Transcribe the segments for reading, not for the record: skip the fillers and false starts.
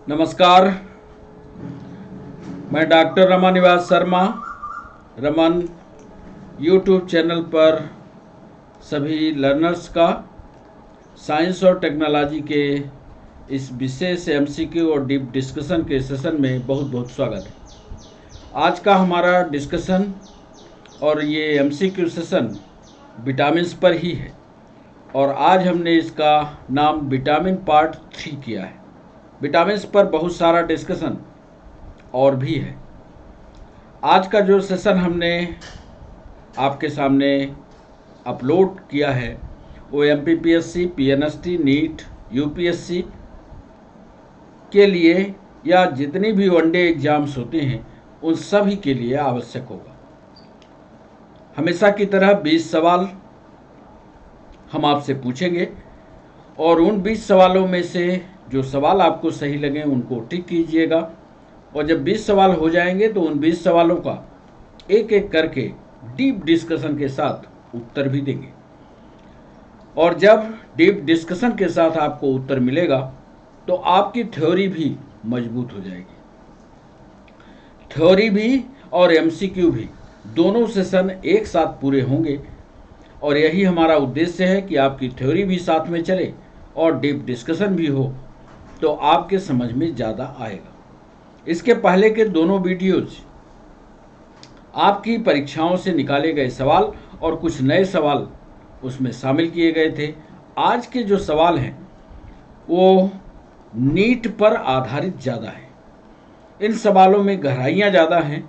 नमस्कार। मैं डॉक्टर रमन निवास शर्मा रमन यूट्यूब चैनल पर सभी लर्नर्स का साइंस और टेक्नोलॉजी के इस विशेष एमसीक्यू और डीप डिस्कशन के सेशन में बहुत बहुत स्वागत है। आज का हमारा डिस्कशन और ये एमसीक्यू सेशन विटामिन्स पर ही है और आज हमने इसका नाम विटामिन पार्ट 3 किया है। विटामिन्स पर बहुत सारा डिस्कशन और भी है। आज का जो सेशन हमने आपके सामने अपलोड किया है वो एमपीपीएससी, पीएनएसटी, नीट, यूपीएससी के लिए या जितनी भी वनडे एग्जाम्स होते हैं उन सभी के लिए आवश्यक होगा। हमेशा की तरह 20 सवाल हम आपसे पूछेंगे और उन 20 सवालों में से जो सवाल आपको सही लगे उनको टिक कीजिएगा और जब 20 सवाल हो जाएंगे तो उन 20 सवालों का एक एक करके डीप डिस्कशन के साथ उत्तर भी देंगे। और जब डीप डिस्कशन के साथ आपको उत्तर मिलेगा तो आपकी थ्योरी भी मजबूत हो जाएगी। थ्योरी भी और एमसीक्यू भी दोनों सेशन एक साथ पूरे होंगे और यही हमारा उद्देश्य है कि आपकी थ्योरी भी साथ में चले और डीप डिस्कशन भी हो तो आपके समझ में ज़्यादा आएगा। इसके पहले के दोनों वीडियोज आपकी परीक्षाओं से निकाले गए सवाल और कुछ नए सवाल उसमें शामिल किए गए थे। आज के जो सवाल हैं वो नीट पर आधारित ज़्यादा है। इन सवालों में गहराइयाँ ज़्यादा हैं,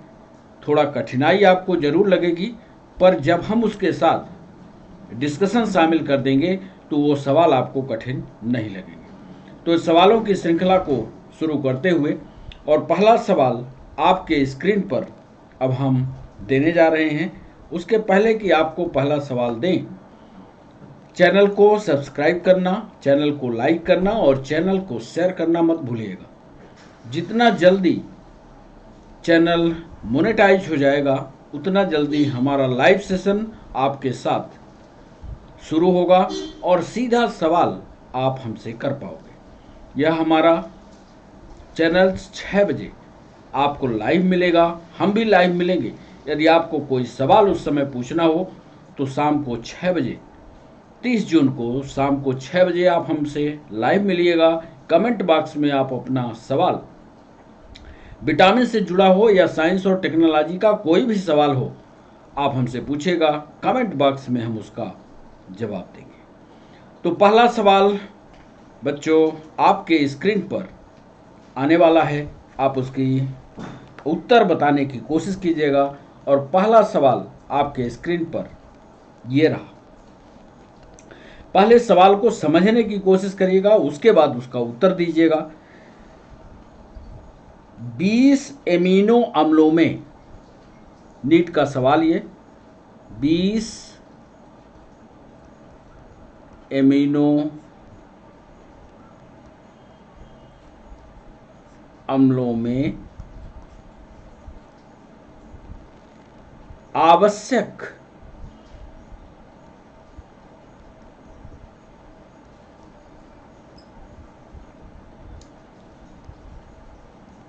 थोड़ा कठिनाई आपको ज़रूर लगेगी, पर जब हम उसके साथ डिस्कशन शामिल कर देंगे तो वो सवाल आपको कठिन नहीं लगेंगे। तो इस सवालों की श्रृंखला को शुरू करते हुए और पहला सवाल आपके स्क्रीन पर अब हम देने जा रहे हैं। उसके पहले कि आपको पहला सवाल दें, चैनल को सब्सक्राइब करना, चैनल को लाइक करना और चैनल को शेयर करना मत भूलिएगा। जितना जल्दी चैनल मोनेटाइज हो जाएगा उतना जल्दी हमारा लाइव सेशन आपके साथ शुरू होगा और सीधा सवाल आप हमसे कर पाओगे। यह हमारा चैनल 6 बजे आपको लाइव मिलेगा, हम भी लाइव मिलेंगे। यदि आपको कोई सवाल उस समय पूछना हो तो शाम को 6 बजे 30 जून को शाम को 6 बजे आप हमसे लाइव मिलिएगा। कमेंट बॉक्स में आप अपना सवाल विटामिन से जुड़ा हो या साइंस और टेक्नोलॉजी का कोई भी सवाल हो आप हमसे पूछेगा, कमेंट बॉक्स में हम उसका जवाब देंगे। तो पहला सवाल बच्चों आपके स्क्रीन पर आने वाला है, आप उसकी उत्तर बताने की कोशिश कीजिएगा और पहला सवाल आपके स्क्रीन पर ये रहा। पहले सवाल को समझने की कोशिश करिएगा, उसके बाद उसका उत्तर दीजिएगा। 20 एमिनो अम्लों में, नीट का सवाल ये, 20 एमिनो अम्लों में आवश्यक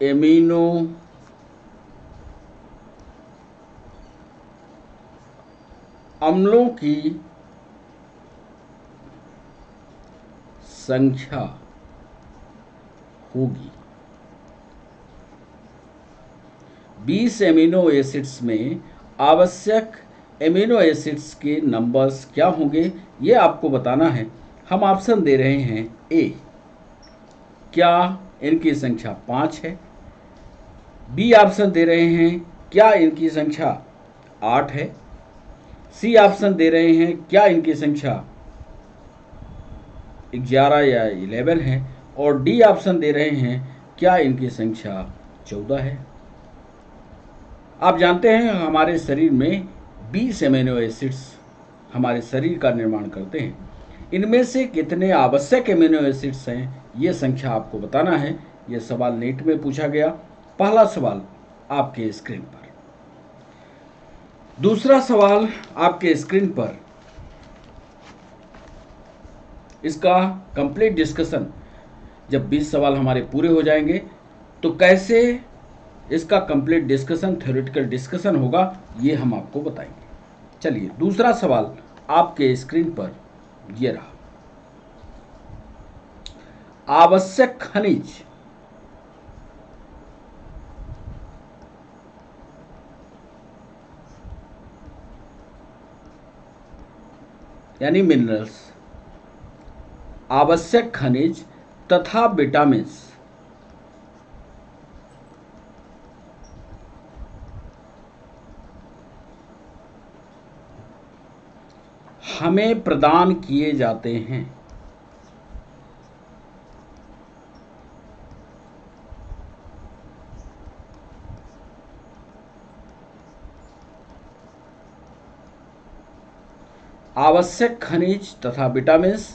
एमिनो अम्लों की संख्या होगी। 20 एमिनो एसिड्स में आवश्यक एमिनो एसिड्स के नंबर्स क्या होंगे ये आपको बताना है। हम ऑप्शन दे रहे हैं। ए, क्या इनकी संख्या 5 है। बी ऑप्शन दे रहे हैं, क्या इनकी संख्या 8 है। सी ऑप्शन दे रहे हैं, क्या इनकी संख्या 11 या 11 है। और डी ऑप्शन दे रहे हैं, क्या इनकी संख्या 14 है। आप जानते हैं हमारे शरीर में 20 एमिनो एसिड्स हमारे शरीर का निर्माण करते हैं। इनमें से कितने आवश्यक एमिनो एसिड्स हैं ये संख्या आपको बताना है। ये सवाल नीट में पूछा गया। पहला सवाल आपके स्क्रीन पर। दूसरा सवाल आपके स्क्रीन पर, इसका कंप्लीट डिस्कशन जब 20 सवाल हमारे पूरे हो जाएंगे तो कैसे इसका कंप्लीट डिस्कशन, थ्योरेटिकल डिस्कशन होगा, ये हम आपको बताएंगे। चलिए दूसरा सवाल आपके स्क्रीन पर ये रहा। आवश्यक खनिज यानी मिनरल्स, आवश्यक खनिज तथा विटामिन्स हमें प्रदान किए जाते हैं। आवश्यक खनिज तथा विटामिन्स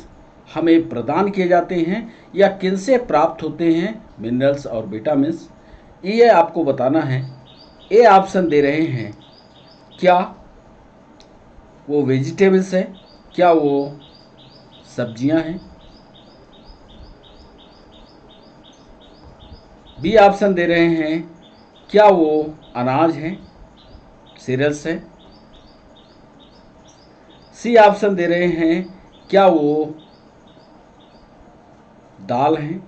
हमें प्रदान किए जाते हैं या किनसे प्राप्त होते हैं मिनरल्स और विटामिन्स, ये आपको बताना है। ए ऑप्शन दे रहे हैं, क्या वो वेजिटेबल्स हैं, क्या वो सब्जियां हैं। बी ऑप्शन दे रहे हैं, क्या वो अनाज हैं, सीरियल्स हैं। सी ऑप्शन दे रहे हैं, क्या वो दाल हैं।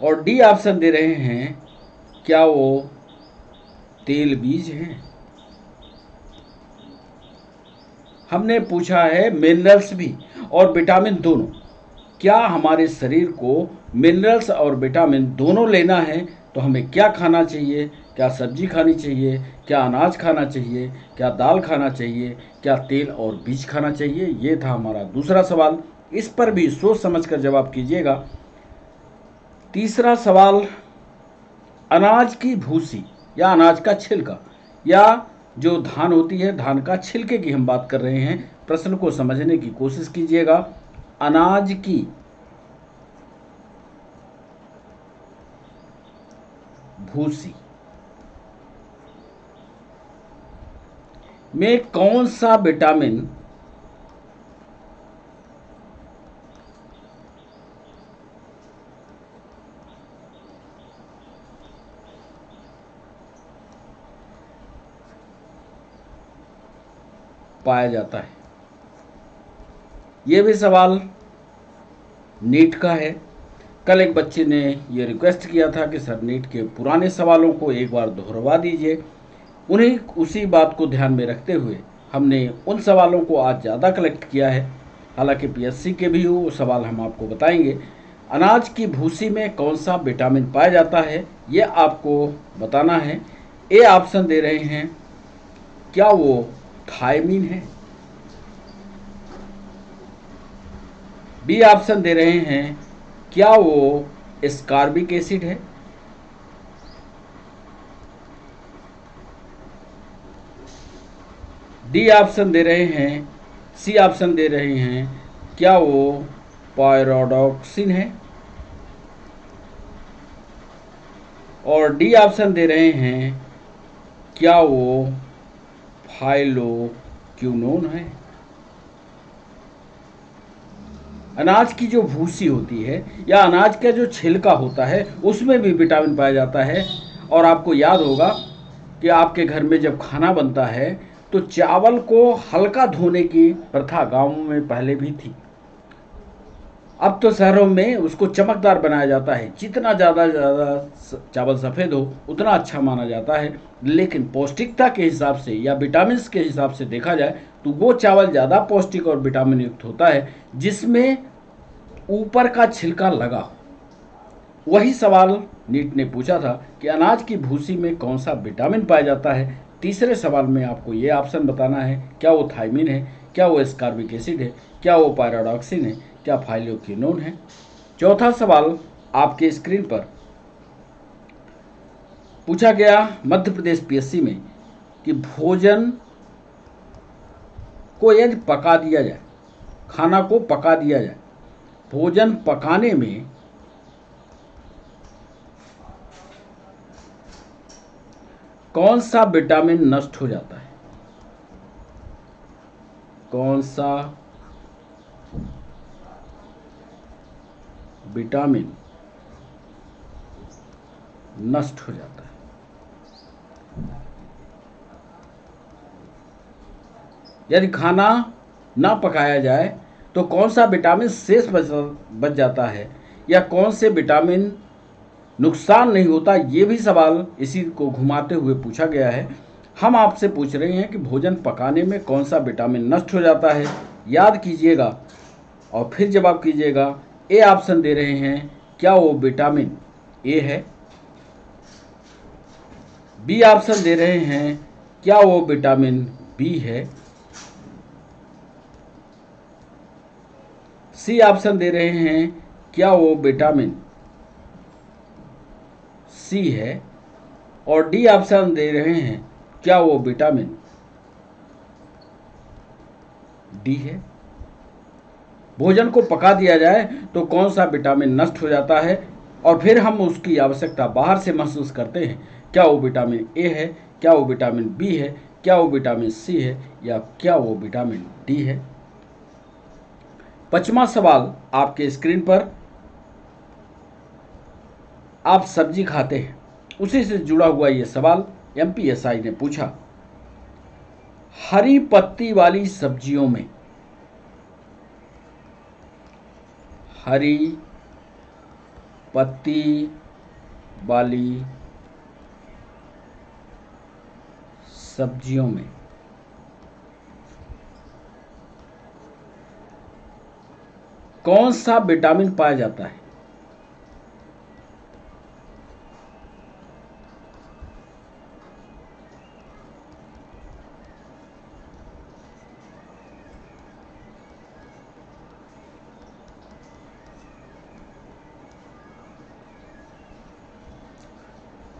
और डी ऑप्शन दे रहे हैं, क्या वो तेल बीज हैं। हमने पूछा है मिनरल्स भी और विटामिन दोनों, क्या हमारे शरीर को मिनरल्स और विटामिन दोनों लेना है तो हमें क्या खाना चाहिए, क्या सब्जी खानी चाहिए, क्या अनाज खाना चाहिए, क्या दाल खाना चाहिए, क्या तेल और बीज खाना चाहिए। ये था हमारा दूसरा सवाल, इस पर भी सोच समझकर जवाब कीजिएगा। तीसरा सवाल, अनाज की भूसी या अनाज का छिलका या जो धान होती है, धान का छिलके की हम बात कर रहे हैं। प्रश्न को समझने की कोशिश कीजिएगा। अनाज की भूसी में कौन सा विटामिन पाया जाता है। यह भी सवाल नीट का है। कल एक बच्चे ने ये रिक्वेस्ट किया था कि सर नीट के पुराने सवालों को एक बार दोहरवा दीजिए। उन्हीं उसी बात को ध्यान में रखते हुए हमने उन सवालों को आज ज़्यादा कलेक्ट किया है। हालांकि पीएससी के भी वो सवाल हम आपको बताएंगे। अनाज की भूसी में कौन सा विटामिन पाया जाता है ये आपको बताना है। ए ऑप्शन दे रहे हैं, क्या वो थायमीन है। बी ऑप्शन दे रहे हैं, क्या वो एस्कॉर्बिक एसिड है। डी ऑप्शन दे रहे हैं, सी ऑप्शन दे रहे हैं, क्या वो पायरोडॉक्सिन है। और डी ऑप्शन दे रहे हैं, क्या वो फाइलोक्विनोन है। अनाज की जो भूसी होती है या अनाज का जो छिलका होता है उसमें भी विटामिन पाया जाता है। और आपको याद होगा कि आपके घर में जब खाना बनता है तो चावल को हल्का धोने की प्रथा गांवों में पहले भी थी। अब तो शहरों में उसको चमकदार बनाया जाता है। जितना ज़्यादा चावल सफ़ेद हो उतना अच्छा माना जाता है। लेकिन पौष्टिकता के हिसाब से या विटामिन के हिसाब से देखा जाए तो वो चावल ज़्यादा पौष्टिक और विटामिन युक्त होता है जिसमें ऊपर का छिलका लगा हो। वही सवाल नीट ने पूछा था कि अनाज की भूसी में कौन सा विटामिन पाया जाता है। तीसरे सवाल में आपको ये ऑप्शन बताना है, क्या वो थायमीन है, क्या वो एस्कॉर्बिक एसिड है, क्या वो पायरोडॉक्सिन है, क्या फाइलोक्विनोन है। चौथा सवाल आपके स्क्रीन पर पूछा गया मध्य प्रदेश पीएससी में कि भोजन को यदि पका दिया जाए, खाना को पका दिया जाए, भोजन पकाने में कौन सा विटामिन नष्ट हो जाता है। कौन सा विटामिन नष्ट हो जाता है। यदि खाना ना पकाया जाए तो कौन सा विटामिन शेष बच जाता है, या कौन से विटामिन नुकसान नहीं होता, ये भी सवाल इसी को घुमाते हुए पूछा गया है। हम आपसे पूछ रहे हैं कि भोजन पकाने में कौन सा विटामिन नष्ट हो जाता है। याद कीजिएगा और फिर जवाब कीजिएगा। ए ऑप्शन दे रहे हैं, क्या वो विटामिन ए है? बी ऑप्शन दे रहे हैं, क्या वो विटामिन बी है? सी ऑप्शन दे रहे हैं, क्या वो विटामिन सी है? और डी ऑप्शन दे रहे हैं, क्या वो विटामिन डी है? भोजन को पका दिया जाए तो कौन सा विटामिन नष्ट हो जाता है और फिर हम उसकी आवश्यकता बाहर से महसूस करते हैं? क्या वो विटामिन ए है, क्या वो विटामिन बी है, क्या वो विटामिन सी है, या क्या वो विटामिन डी है? 5वां सवाल आपके स्क्रीन पर। आप सब्जी खाते हैं, उसी से जुड़ा हुआ ये सवाल एमपीएसआई ने पूछा। हरी पत्ती वाली सब्जियों में, हरी पत्ती वाली सब्जियों में कौन सा विटामिन पाया जाता है?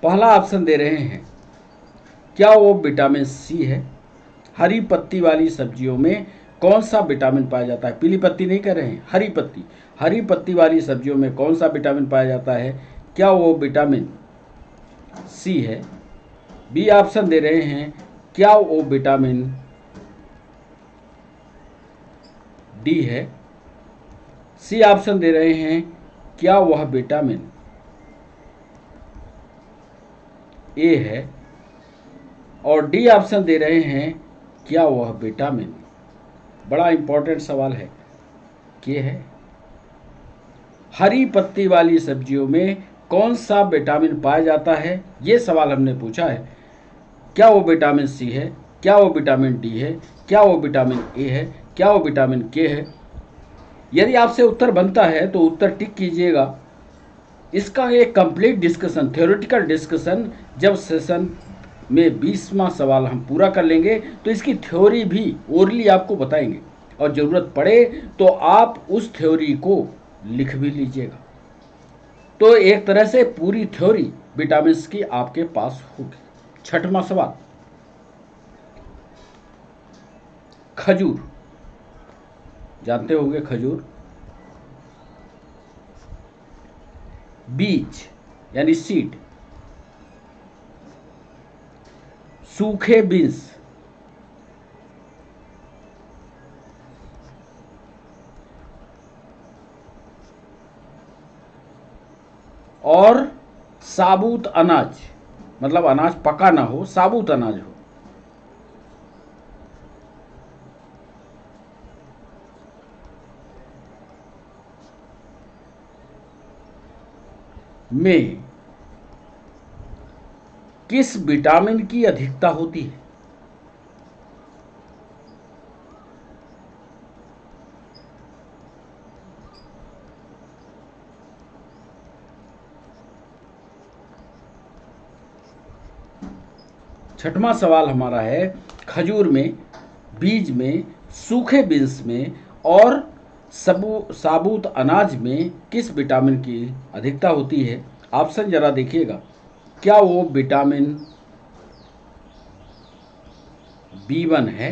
पहला ऑप्शन दे रहे हैं, क्या वो विटामिन सी है? हरी पत्ती वाली सब्जियों में कौन सा विटामिन पाया जाता है? पीली पत्ती नहीं कर रहे हैं, हरी पत्ती। हरी पत्ती वाली सब्जियों में कौन सा विटामिन पाया जाता है? क्या वो विटामिन सी है? बी ऑप्शन दे रहे हैं, क्या वो विटामिन डी है? सी ऑप्शन दे रहे हैं, क्या वह विटामिन ए है? और डी ऑप्शन दे रहे हैं, क्या वह विटामिन, बड़ा इंपॉर्टेंट सवाल है, के है? हरी पत्ती वाली सब्जियों में कौन सा विटामिन पाया जाता है, ये सवाल हमने पूछा है। क्या वो विटामिन सी है, क्या वो विटामिन डी है, क्या वो विटामिन ए है, क्या वो विटामिन के है? यदि आपसे उत्तर बनता है तो उत्तर टिक कीजिएगा। इसका एक कंप्लीट डिस्कशन, थ्योरेटिकल डिस्कशन, जब सेशन में 20वां सवाल हम पूरा कर लेंगे तो इसकी थ्योरी भी ओरली आपको बताएंगे, और ज़रूरत पड़े तो आप उस थ्योरी को लिख भी लीजिएगा। तो एक तरह से पूरी थ्योरी विटामिन्स की आपके पास होगी। 6वां सवाल, खजूर, जानते होंगे खजूर, बीज यानी सीड, सूखे बीन्स, और साबुत अनाज, मतलब अनाज पका ना हो, साबुत अनाज हो, में किस विटामिन की अधिकता होती है? छठवां सवाल हमारा है, खजूर में, बीज में, सूखे बीन्स में और साबुत अनाज में किस विटामिन की अधिकता होती है? ऑप्शन जरा देखिएगा। क्या वो विटामिन B1 है?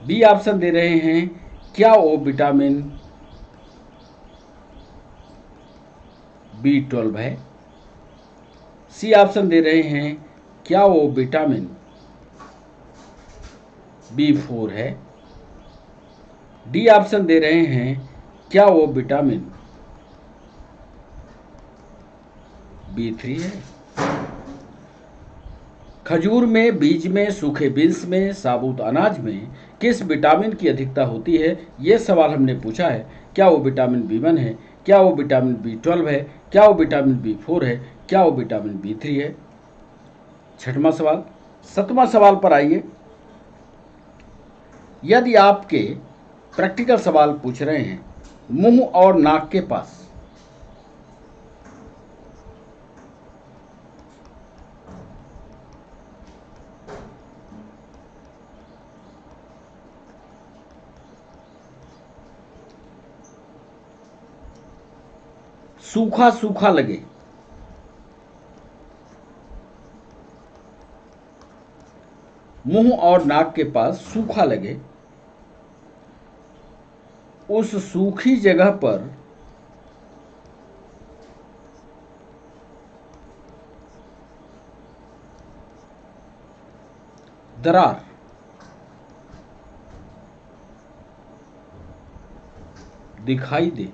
बी ऑप्शन दे रहे हैं, क्या वो विटामिन B12 है? सी ऑप्शन दे रहे हैं, क्या वो विटामिन B4 है? डी ऑप्शन दे रहे हैं, क्या वो विटामिन B3 है। खजूर में, बीज में, सूखे बीन्स में, साबुत अनाज में किस विटामिन की अधिकता होती है? ये सवाल हमने पूछा है। क्या वो विटामिन B1 है? क्या वो विटामिन B12 है? क्या वो विटामिन B4 है? क्या वो विटामिन B3 है? छठवां सवाल। सातवां सवाल पर आइए। यदि आपके प्रैक्टिकल सवाल पूछ रहे हैं, मुंह और नाक के पास सूखा सूखा लगे, मुंह और नाक के पास सूखा लगे, उस सूखी जगह पर दरार दिखाई दे।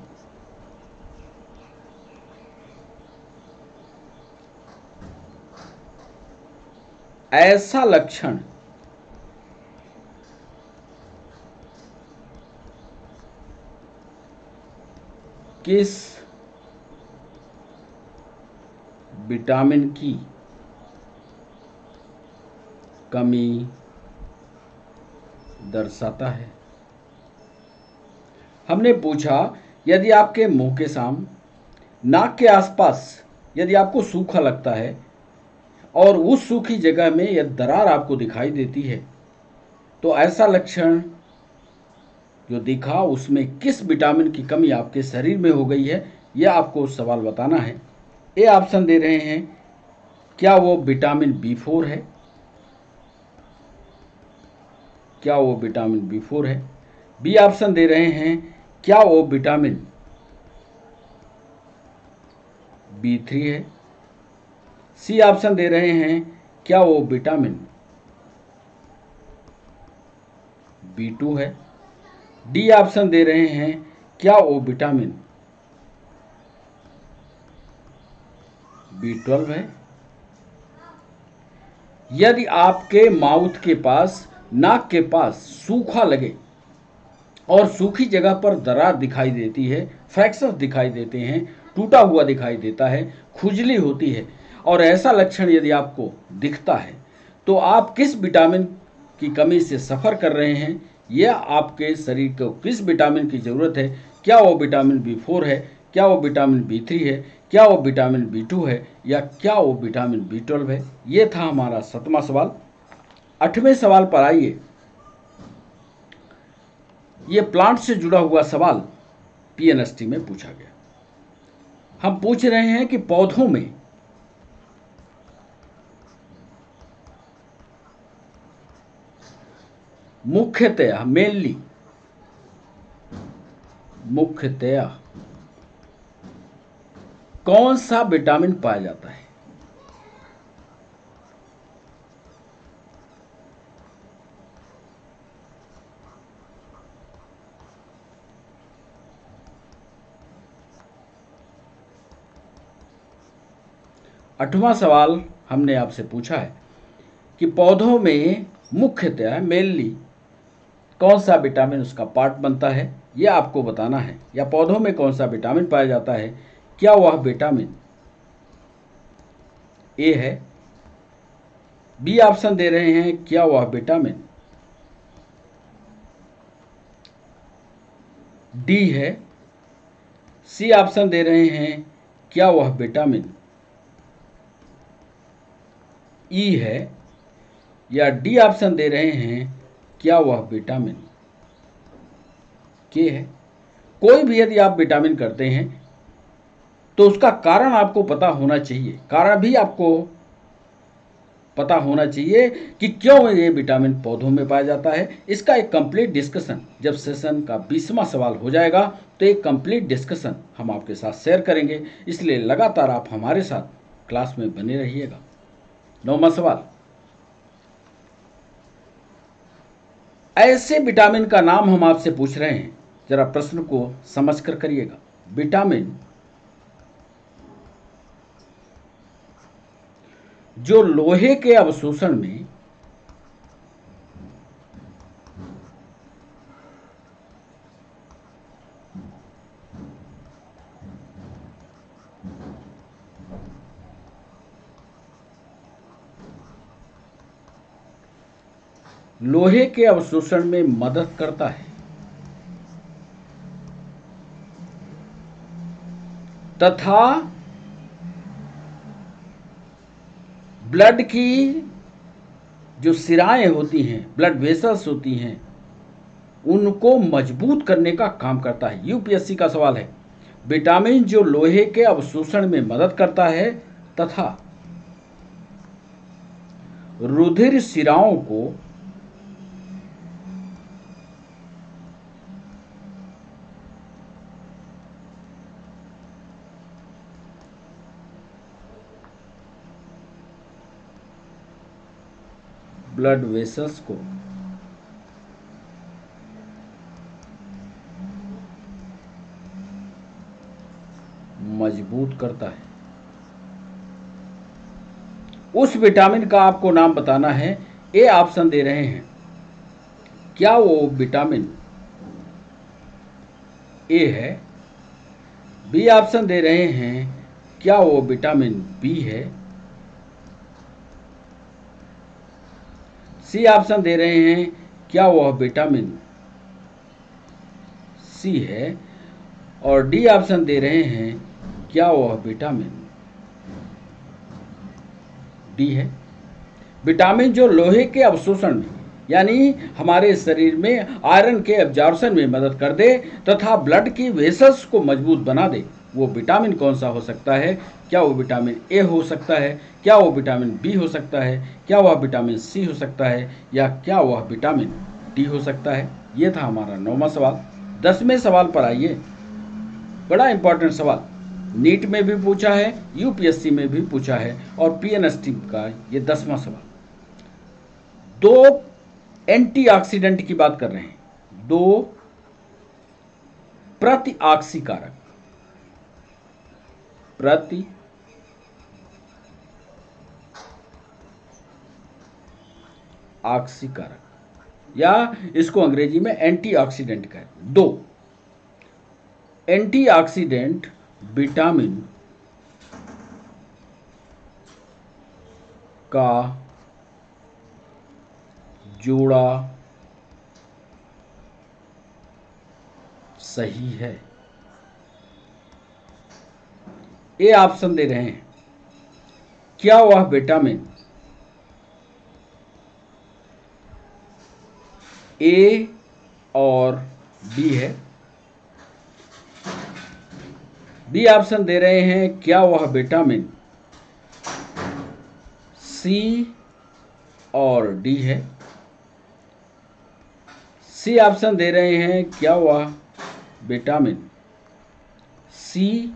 ऐसा लक्षण किस विटामिन की कमी दर्शाता है? हमने पूछा, यदि आपके मुंह के सामने, नाक के आसपास यदि आपको सूखा लगता है और उस सूखी जगह में यदि दरार आपको दिखाई देती है, तो ऐसा लक्षण जो दिखा उसमें किस विटामिन की कमी आपके शरीर में हो गई है, यह आपको सवाल बताना है। ए ऑप्शन दे रहे हैं, क्या वो विटामिन B4 है? क्या वो विटामिन B4 है? बी ऑप्शन दे रहे हैं, क्या वो विटामिन B3 है? सी ऑप्शन दे रहे हैं, क्या वो विटामिन B2 है? डी ऑप्शन दे रहे हैं, क्या वो विटामिन B12 है? यदि आपके माउथ के पास, नाक के पास सूखा लगे और सूखी जगह पर दरार दिखाई देती है, फ्रैक्चर दिखाई देते हैं, टूटा हुआ दिखाई देता है, खुजली होती है, और ऐसा लक्षण यदि आपको दिखता है, तो आप किस विटामिन की कमी से सफ़र कर रहे हैं, यह आपके शरीर को किस विटामिन की ज़रूरत है? क्या वो विटामिन B4 है? क्या वो विटामिन B3 है? क्या वो विटामिन B2 है? या क्या वो विटामिन B12 है? ये था हमारा 7वां सवाल। 8वें सवाल पर आइए। ये प्लांट से जुड़ा हुआ सवाल PNST में पूछा गया। हम पूछ रहे हैं कि पौधों में मुख्यतया कौन सा विटामिन पाया जाता है? आठवां सवाल हमने आपसे पूछा है कि पौधों में मुख्यतया कौन सा विटामिन उसका पार्ट बनता है, यह आपको बताना है। या पौधों में कौन सा विटामिन पाया जाता है? क्या वह विटामिन ए है? बी ऑप्शन दे रहे हैं, क्या वह विटामिन डी है? सी ऑप्शन दे रहे हैं, क्या वह विटामिन ई है? या डी ऑप्शन दे रहे हैं, क्या वह विटामिन के है? कोई भी यदि आप विटामिन करते हैं तो उसका कारण आपको पता होना चाहिए, कारण भी आपको पता होना चाहिए कि क्यों ये विटामिन पौधों में पाया जाता है। इसका एक कंप्लीट डिस्कशन जब सेशन का 20वां सवाल हो जाएगा तो एक कंप्लीट डिस्कशन हम आपके साथ शेयर करेंगे, इसलिए लगातार आप हमारे साथ क्लास में बने रहिएगा। 9वां सवाल, ऐसे विटामिन का नाम हम आपसे पूछ रहे हैं, जरा प्रश्न को समझकर करिएगा। विटामिन जो लोहे के अवशोषण में मदद करता है तथा ब्लड की जो सिराएं होती हैं, ब्लड वेसल्स होती हैं, उनको मजबूत करने का काम करता है। यूपीएससी का सवाल है, विटामिन जो लोहे के अवशोषण में मदद करता है तथा रुधिर सिराओं को ब्लड वेसल्स को मजबूत करता है। उस विटामिन का आपको नाम बताना है। ए ऑप्शन दे रहे हैं, क्या वो विटामिन ए है? बी ऑप्शन दे रहे हैं, क्या वो विटामिन बी है? सी ऑप्शन दे रहे हैं, क्या वह विटामिन सी है? और डी ऑप्शन दे रहे हैं, क्या वह विटामिन डी है? विटामिन जो लोहे के अवशोषण में यानी हमारे शरीर में आयरन के एब्जॉर्प्शन में मदद कर दे तथा ब्लड की वेसल्स को मजबूत बना दे, वो विटामिन कौन सा हो सकता है? क्या वो विटामिन ए हो सकता है? क्या वो विटामिन बी हो सकता है? क्या वह विटामिन सी हो सकता है? या क्या वह विटामिन डी हो सकता है? ये था हमारा 9वां सवाल। 10वें सवाल पर आइए। बड़ा इंपॉर्टेंट सवाल, नीट में भी पूछा है, यूपीएससी में भी पूछा है और पीएनएसटी का ये 10वां सवाल। दो एंटीऑक्सीडेंट की बात कर रहे हैं, दो प्रतिऑक्सीकारक या इसको अंग्रेजी में एंटीऑक्सीडेंट कहते हैं। दो एंटीऑक्सीडेंट विटामिन का जोड़ा सही है। ए ऑप्शन दे रहे हैं, क्या वह विटामिन ए और बी है? बी ऑप्शन दे रहे हैं, क्या वह विटामिन सी और डी है? सी ऑप्शन दे रहे हैं, क्या वह विटामिन सी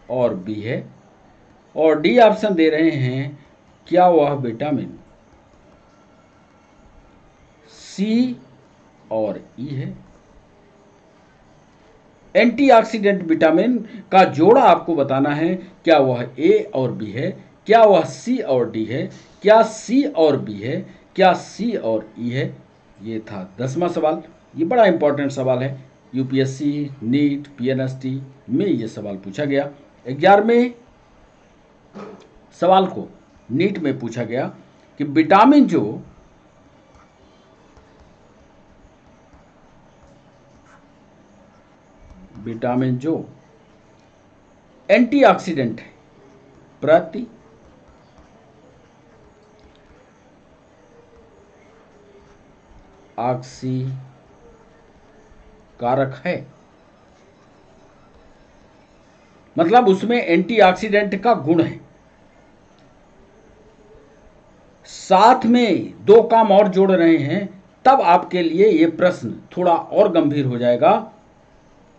और बी है? और डी ऑप्शन दे रहे हैं, क्या वह विटामिन सी और ई है? एंटीऑक्सीडेंट विटामिन का जोड़ा आपको बताना है, क्या वह ए और बी है? क्या वह सी और डी है? क्या सी और बी है? क्या सी और ई है? ये था 10वां सवाल। ये बड़ा इंपॉर्टेंट सवाल है, यूपीएससी, नीट, पीएनएसटी में ये सवाल पूछा गया। 11वें सवाल को नीट में पूछा गया कि विटामिन जो एंटीऑक्सीडेंट है, प्रतिऑक्सीकारक है, मतलब उसमें एंटीऑक्सीडेंट का गुण है। साथ में दो काम और जोड़ रहे हैं, तब आपके लिए ये प्रश्न थोड़ा और गंभीर हो जाएगा।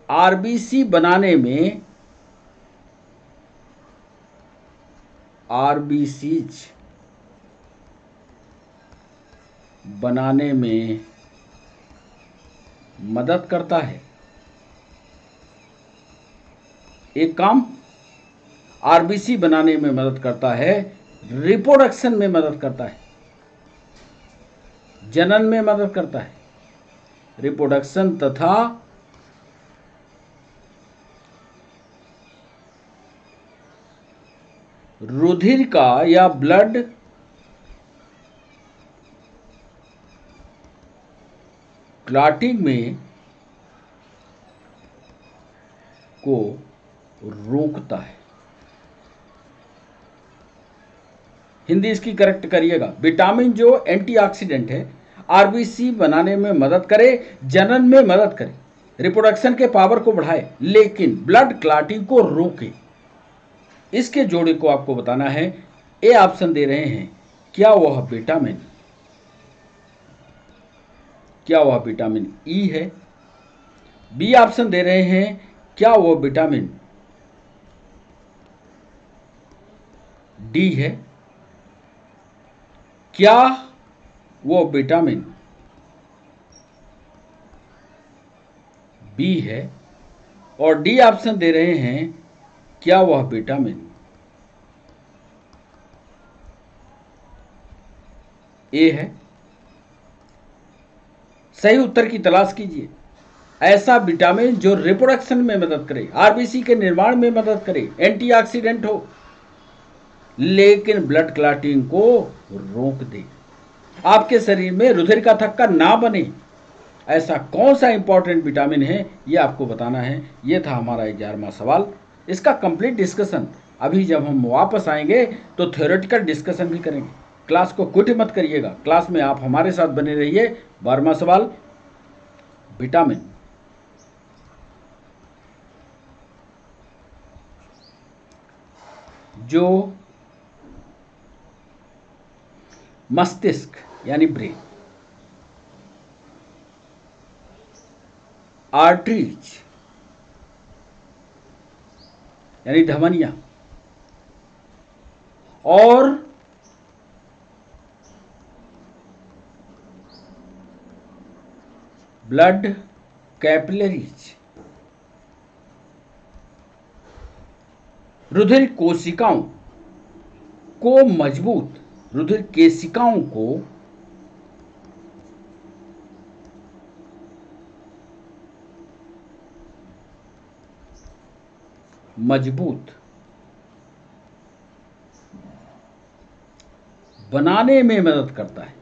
आरबीसी बनाने में मदद करता है। एक काम आरबीसी बनाने में मदद करता है, रिप्रोडक्शन में मदद करता है, जनन में मदद करता है। रिप्रोडक्शन तथा रुधिर का या ब्लड क्लॉटिंग में को रोकता है। हिंदी इसकी करेक्ट करिएगा। विटामिन जो एंटीऑक्सीडेंट है, आरबीसी बनाने में मदद करे, जनन में मदद करे, रिप्रोडक्शन के पावर को बढ़ाए, लेकिन ब्लड क्लॉटिंग को रोके। इसके जोड़े को आपको बताना है। ए ऑप्शन दे रहे हैं, क्या वह विटामिन ई है। बी ऑप्शन दे रहे हैं, क्या वह विटामिन डी है। क्या वो विटामिन बी है। और डी ऑप्शन दे रहे हैं, क्या वह विटामिन ए है। सही उत्तर की तलाश कीजिए। ऐसा विटामिन जो रिप्रोडक्शन में मदद करे, आरबीसी के निर्माण में मदद करे, एंटीऑक्सीडेंट हो, लेकिन ब्लड क्लॉटिंग को रोक दे, आपके शरीर में रुधिर का थक्का ना बने। ऐसा कौन सा इंपॉर्टेंट विटामिन है, यह आपको बताना है। यह था हमारा 11वां सवाल। इसका कंप्लीट डिस्कशन अभी जब हम वापस आएंगे तो थ्योरेटिकल डिस्कशन भी करेंगे। क्लास को क्विट मत करिएगा, क्लास में आप हमारे साथ बने रहिए। 12वां सवाल, विटामिन जो मस्तिष्क यानी ब्रेन, आर्टरीज यानी धमनियां और ब्लड कैपिलरीज रुधिर कोशिकाओं को मजबूत, रुधिर केशिकाओं को मजबूत बनाने में मदद करता है।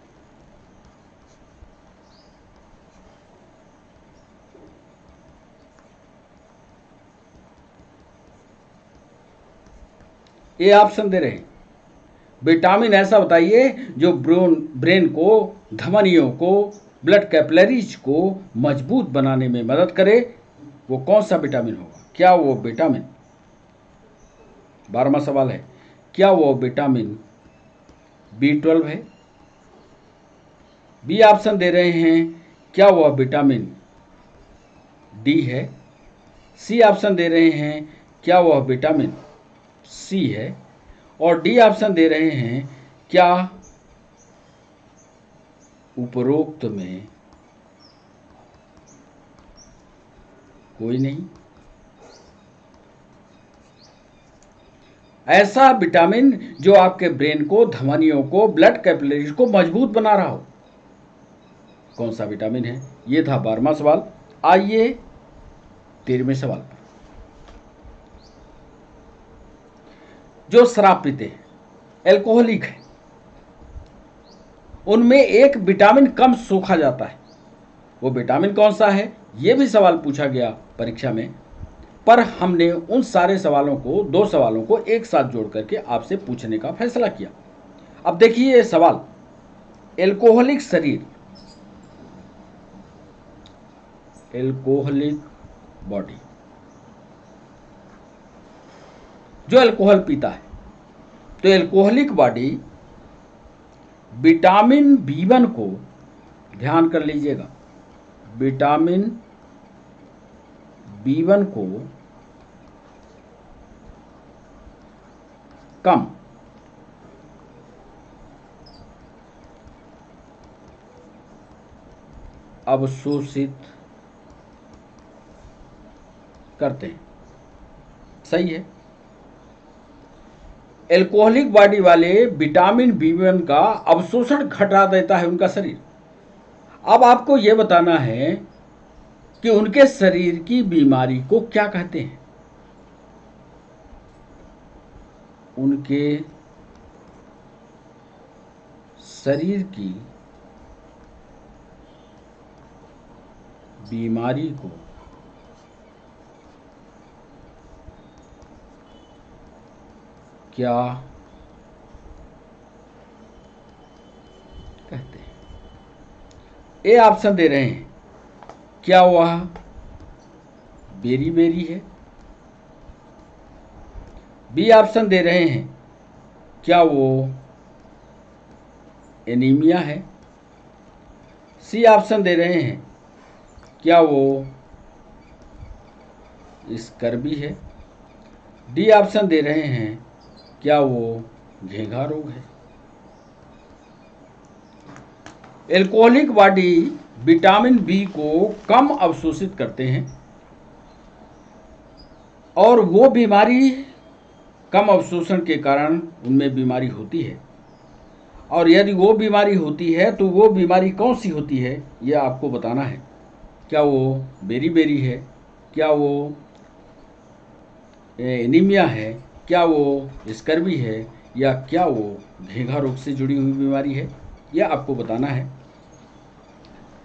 ये ऑप्शन दे रहे हैं, विटामिन ऐसा बताइए जो ब्रेन को, धमनियों को, ब्लड कैपिलरीज को मजबूत बनाने में मदद करे। वो कौन सा विटामिन होगा? क्या वो विटामिन, 12वां सवाल है, क्या वो विटामिन B12 है? बी ऑप्शन दे रहे हैं, क्या वह विटामिन डी है। सी ऑप्शन दे रहे हैं, क्या वह विटामिन सी है। और डी ऑप्शन दे रहे हैं, क्या उपरोक्त में कोई नहीं। ऐसा विटामिन जो आपके ब्रेन को, धमनियों को, ब्लड कैपिलरीज को मजबूत बना रहा हो, कौन सा विटामिन है? यह था 12वां सवाल। आइए 13वें सवाल पर। जो शराब पीते हैं, एल्कोहलिक है, उनमें एक विटामिन कम सोखा जाता है। वो विटामिन कौन सा है? यह भी सवाल पूछा गया परीक्षा में, पर हमने उन सारे सवालों को, 2 सवालों को एक साथ जोड़ करके आपसे पूछने का फैसला किया। अब देखिए ये सवाल, एल्कोहलिक शरीर, एल्कोहलिक बॉडी, जो अल्कोहल पीता है, तो एल्कोहलिक बॉडी विटामिन B1 को, ध्यान कर लीजिएगा, विटामिन B1 को कम अवशोषित करते हैं। सही है। एल्कोहलिक बॉडी वाले विटामिन B1 का अवशोषण घटा देता है उनका शरीर। अब आपको यह बताना है कि उनके शरीर की बीमारी को क्या कहते हैं। उनके शरीर की बीमारी को क्या कहते हैं। ए ऑप्शन दे रहे हैं, क्या वह बेरी बेरी है। बी ऑप्शन दे रहे हैं, क्या वो एनीमिया है। सी ऑप्शन दे रहे हैं, क्या वो स्कर्वी है। डी ऑप्शन दे रहे हैं, क्या वो घेंघा रोग है। एल्कोहलिक बॉडी विटामिन बी को कम अवशोषित करते हैं और वो बीमारी कम अवशोषण के कारण उनमें बीमारी होती है। और यदि वो बीमारी होती है तो वो बीमारी कौन सी होती है यह आपको बताना है। क्या वो बेरी बेरी है, क्या वो एनीमिया है, क्या वो स्कर्वी है, या क्या वो घेंघा रोग से जुड़ी हुई बीमारी है, यह आपको बताना है।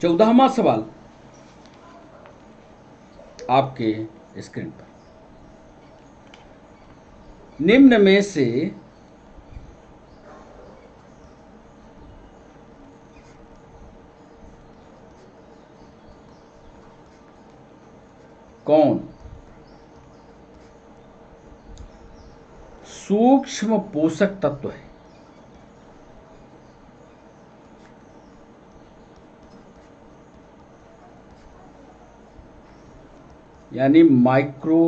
14वां सवाल आपके स्क्रीन पर। निम्न में से कौन सूक्ष्म पोषक तत्व है। यानी माइक्रो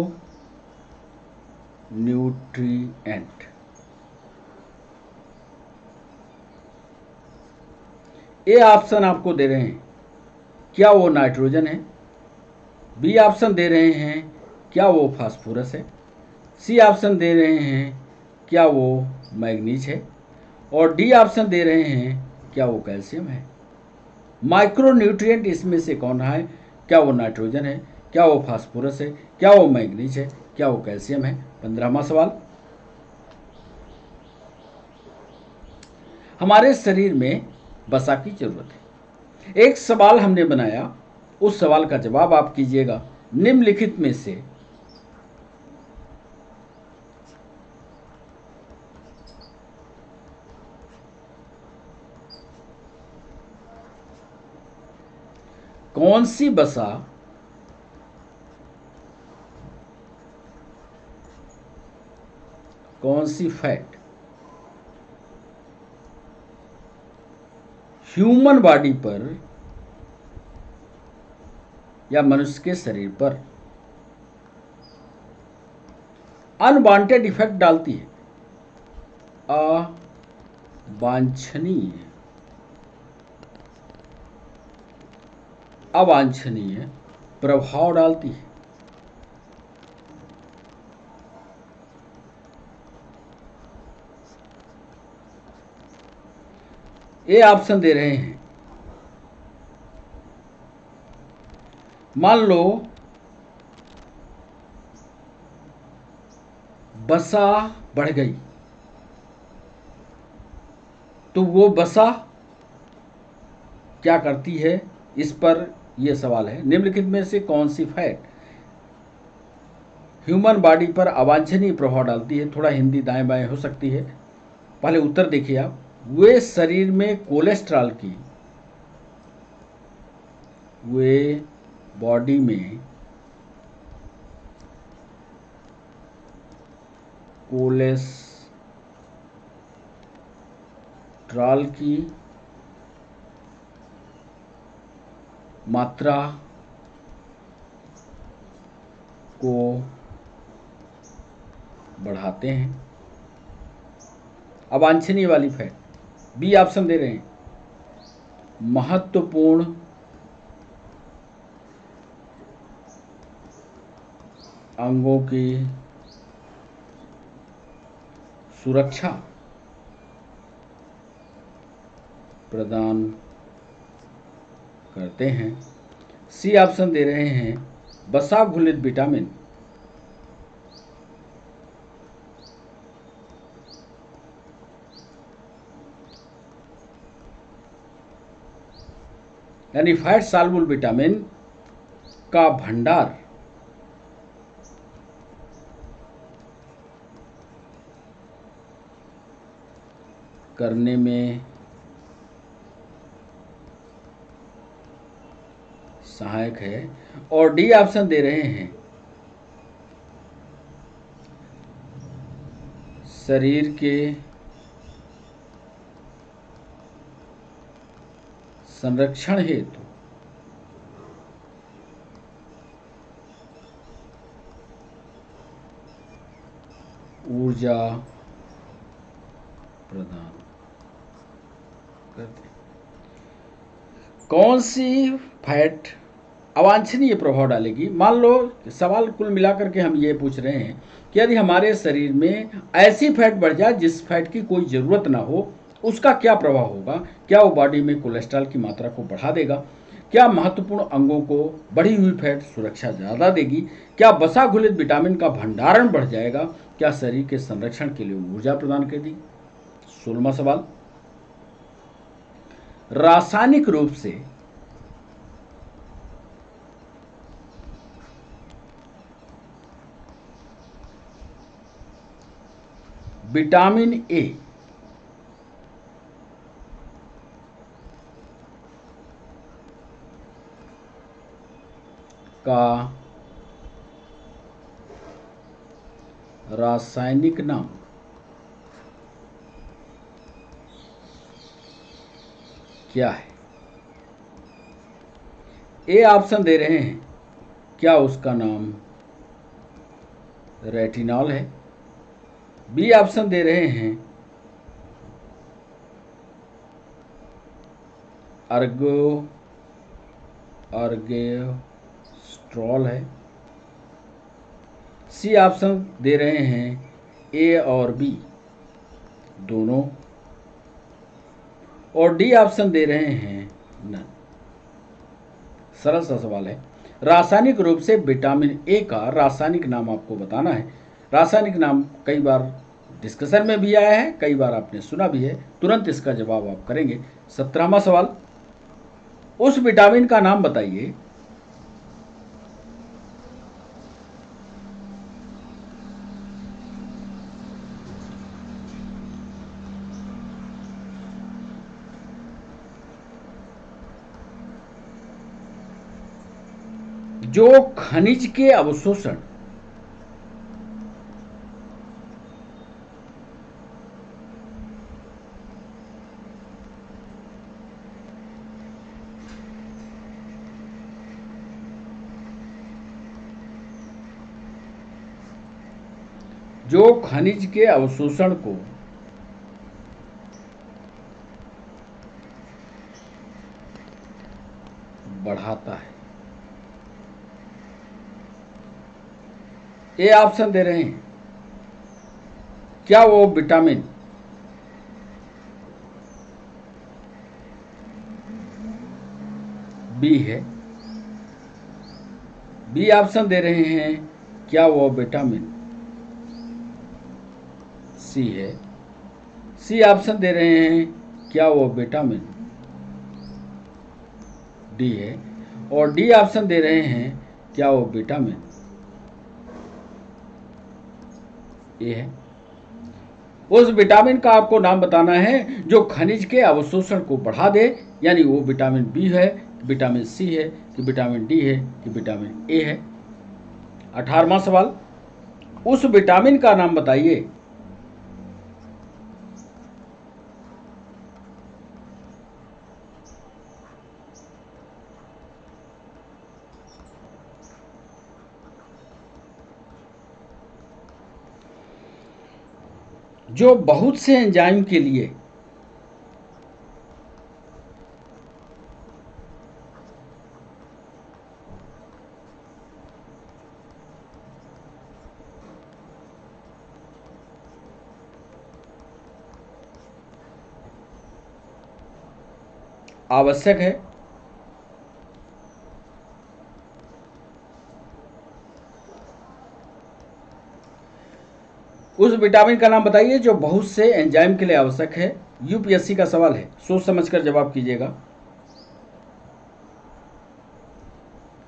न्यूट्रिएंट। ए ऑप्शन आपको दे रहे हैं, क्या वो नाइट्रोजन है। बी ऑप्शन दे रहे हैं, क्या वो फास्फोरस है। सी ऑप्शन दे रहे हैं, क्या वो मैग्नीज है। और डी ऑप्शन दे रहे हैं, क्या वो कैल्शियम है। माइक्रो न्यूट्रिएंट इसमें से कौन है। क्या वो नाइट्रोजन है, क्या वो फास्फोरस है, क्या वो मैग्नीज है, क्या वो कैल्शियम है। 15वां सवाल। हमारे शरीर में वसा की जरूरत है। एक सवाल हमने बनाया, उस सवाल का जवाब आप कीजिएगा। निम्नलिखित में से कौन सी वसा कौन सी फैट ह्यूमन बॉडी पर या मनुष्य के शरीर पर अनवांटेड इफेक्ट डालती है, अवांछनीय अवांछनीय प्रभाव डालती है। ये ऑप्शन दे रहे हैं, मान लो वसा बढ़ गई तो वो वसा क्या करती है, इस पर यह सवाल है। निम्नलिखित में से कौन सी फैट ह्यूमन बॉडी पर अवांछनीय प्रभाव डालती है। थोड़ा हिंदी दाएं बाएं हो सकती है, पहले उत्तर देखिए आप। वे शरीर में कोलेस्ट्रॉल की, वे बॉडी में कोलेस्ट्रॉल की मात्रा को बढ़ाते हैं। अवांछनीय वाली फैट। बी ऑप्शन दे रहे हैं, महत्वपूर्ण अंगों की सुरक्षा प्रदान करते हैं। सी ऑप्शन दे रहे हैं वसा घुलित विटामिन। यानी फैट सॉल्युबल विटामिन का भंडार करने में सहायक है। और डी ऑप्शन दे रहे हैं शरीर के संरक्षण हेतु ऊर्जा प्रदान करते हैं। कौन सी फैट अवांछनीय प्रभाव डालेगी? मान लो सवाल कुल मिलाकर के हम ये पूछ रहे हैं कि यदि हमारे शरीर में ऐसी फैट बढ़ जाए जिस फैट की कोई ज़रूरत ना हो, उसका क्या प्रभाव होगा? क्या वो बॉडी में कोलेस्ट्रॉल की मात्रा को बढ़ा देगा? क्या महत्वपूर्ण अंगों को बढ़ी हुई फैट सुरक्षा ज़्यादा देगी? क्या वसा घुलित विटामिन का भंडारण बढ़ जाएगा? क्या शरीर के संरक्षण के लिए ऊर्जा प्रदान करेगी? 16वां सवाल, रासायनिक रूप से विटामिन ए का रासायनिक नाम क्या है? ए ऑप्शन दे रहे हैं क्या उसका नाम रेटिनॉल है? बी ऑप्शन दे रहे हैं अर्गेस्ट्रॉल है। सी ऑप्शन दे रहे हैं ए और बी दोनों, और डी ऑप्शन दे रहे हैं नन। सरल सा सवाल है। रासायनिक रूप से विटामिन ए का रासायनिक नाम आपको बताना है। रासायनिक नाम कई बार डिस्कशन में भी आया है, कई बार आपने सुना भी है। तुरंत इसका जवाब आप करेंगे। 17वां सवाल, उस विटामिन का नाम बताइए जो खनिज के अवशोषण को बढ़ाता है। ए ऑप्शन दे रहे हैं क्या वो विटामिन बी है? बी ऑप्शन दे रहे हैं क्या वो विटामिन सी है? सी ऑप्शन दे रहे हैं क्या वो विटामिन डी है? और डी ऑप्शन दे रहे हैं क्या वो विटामिन ए है? उस विटामिन का आपको नाम बताना है जो खनिज के अवशोषण को बढ़ा दे, यानी वो विटामिन बी है, विटामिन सी है कि विटामिन डी है कि विटामिन ए है। 18वां सवाल, उस विटामिन का नाम बताइए जो बहुत से एंजाइम के लिए आवश्यक है। उस विटामिन का नाम बताइए जो बहुत से एंजाइम के लिए आवश्यक है। यूपीएससी का सवाल है, सोच समझकर जवाब कीजिएगा।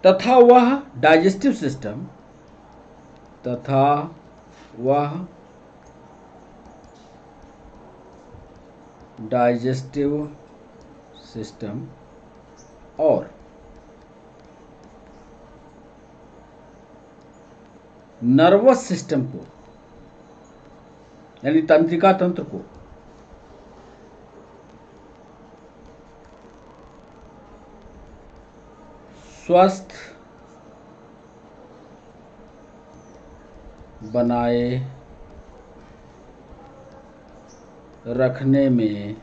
तथा वह डाइजेस्टिव सिस्टम, तथा वह डाइजेस्टिव सिस्टम और नर्वस सिस्टम को, यानी तंत्रिका तंत्र को स्वस्थ बनाए रखने में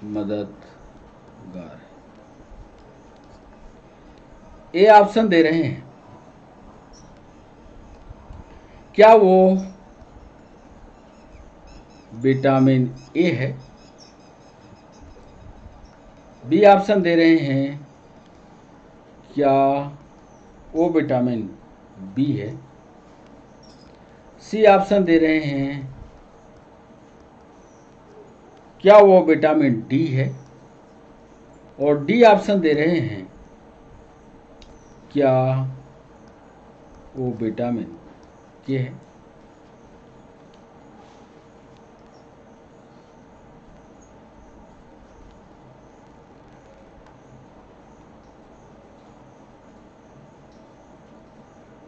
मददगार है। ए ऑप्शन दे रहे हैं, क्या वो विटामिन ए है? बी ऑप्शन दे रहे हैं, क्या वो विटामिन बी है? सी ऑप्शन दे रहे हैं, क्या वो विटामिन डी है? और डी ऑप्शन दे रहे हैं, क्या वो विटामिन के है?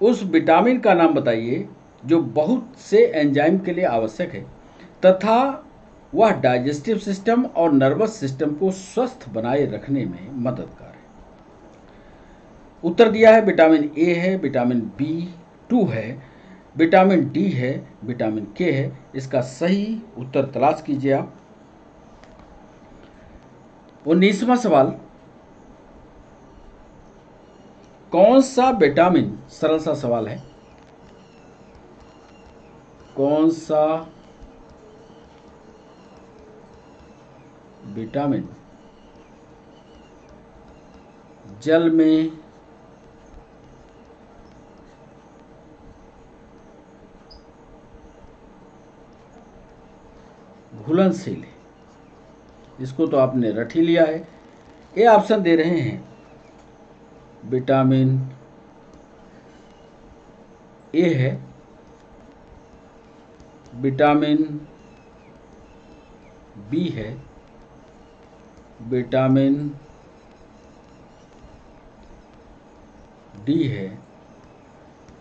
उस विटामिन का नाम बताइए जो बहुत से एंजाइम के लिए आवश्यक है तथा वह डाइजेस्टिव सिस्टम और नर्वस सिस्टम को स्वस्थ बनाए रखने में मददगार है। उत्तर दिया है विटामिन ए है, विटामिन बी2 है, विटामिन डी है, विटामिन के है। इसका सही उत्तर तलाश कीजिए आप। 19वां सवाल, कौन सा विटामिन, सरल सा सवाल है, कौन सा विटामिन जल में घुलनशील है? इसको तो आपने रट ही लिया है। ये ऑप्शन दे रहे हैं, विटामिन ए है, विटामिन बी है, विटामिन डी है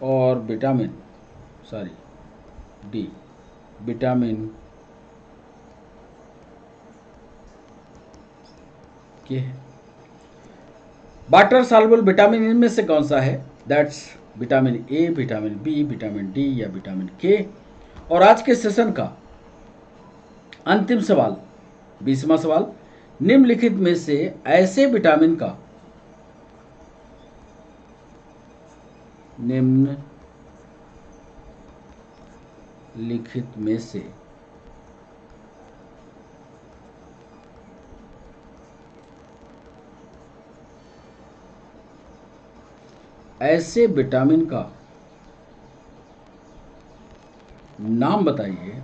और विटामिन के है। वाटर सॉल्युबल विटामिन इनमें से कौन सा है? That's vitamin A, vitamin B, vitamin D या विटामिन के। और आज के सेशन का अंतिम सवाल, 20वां सवाल, निम्नलिखित में से ऐसे विटामिन का, निम्नलिखित में से ऐसे विटामिन का नाम बताइए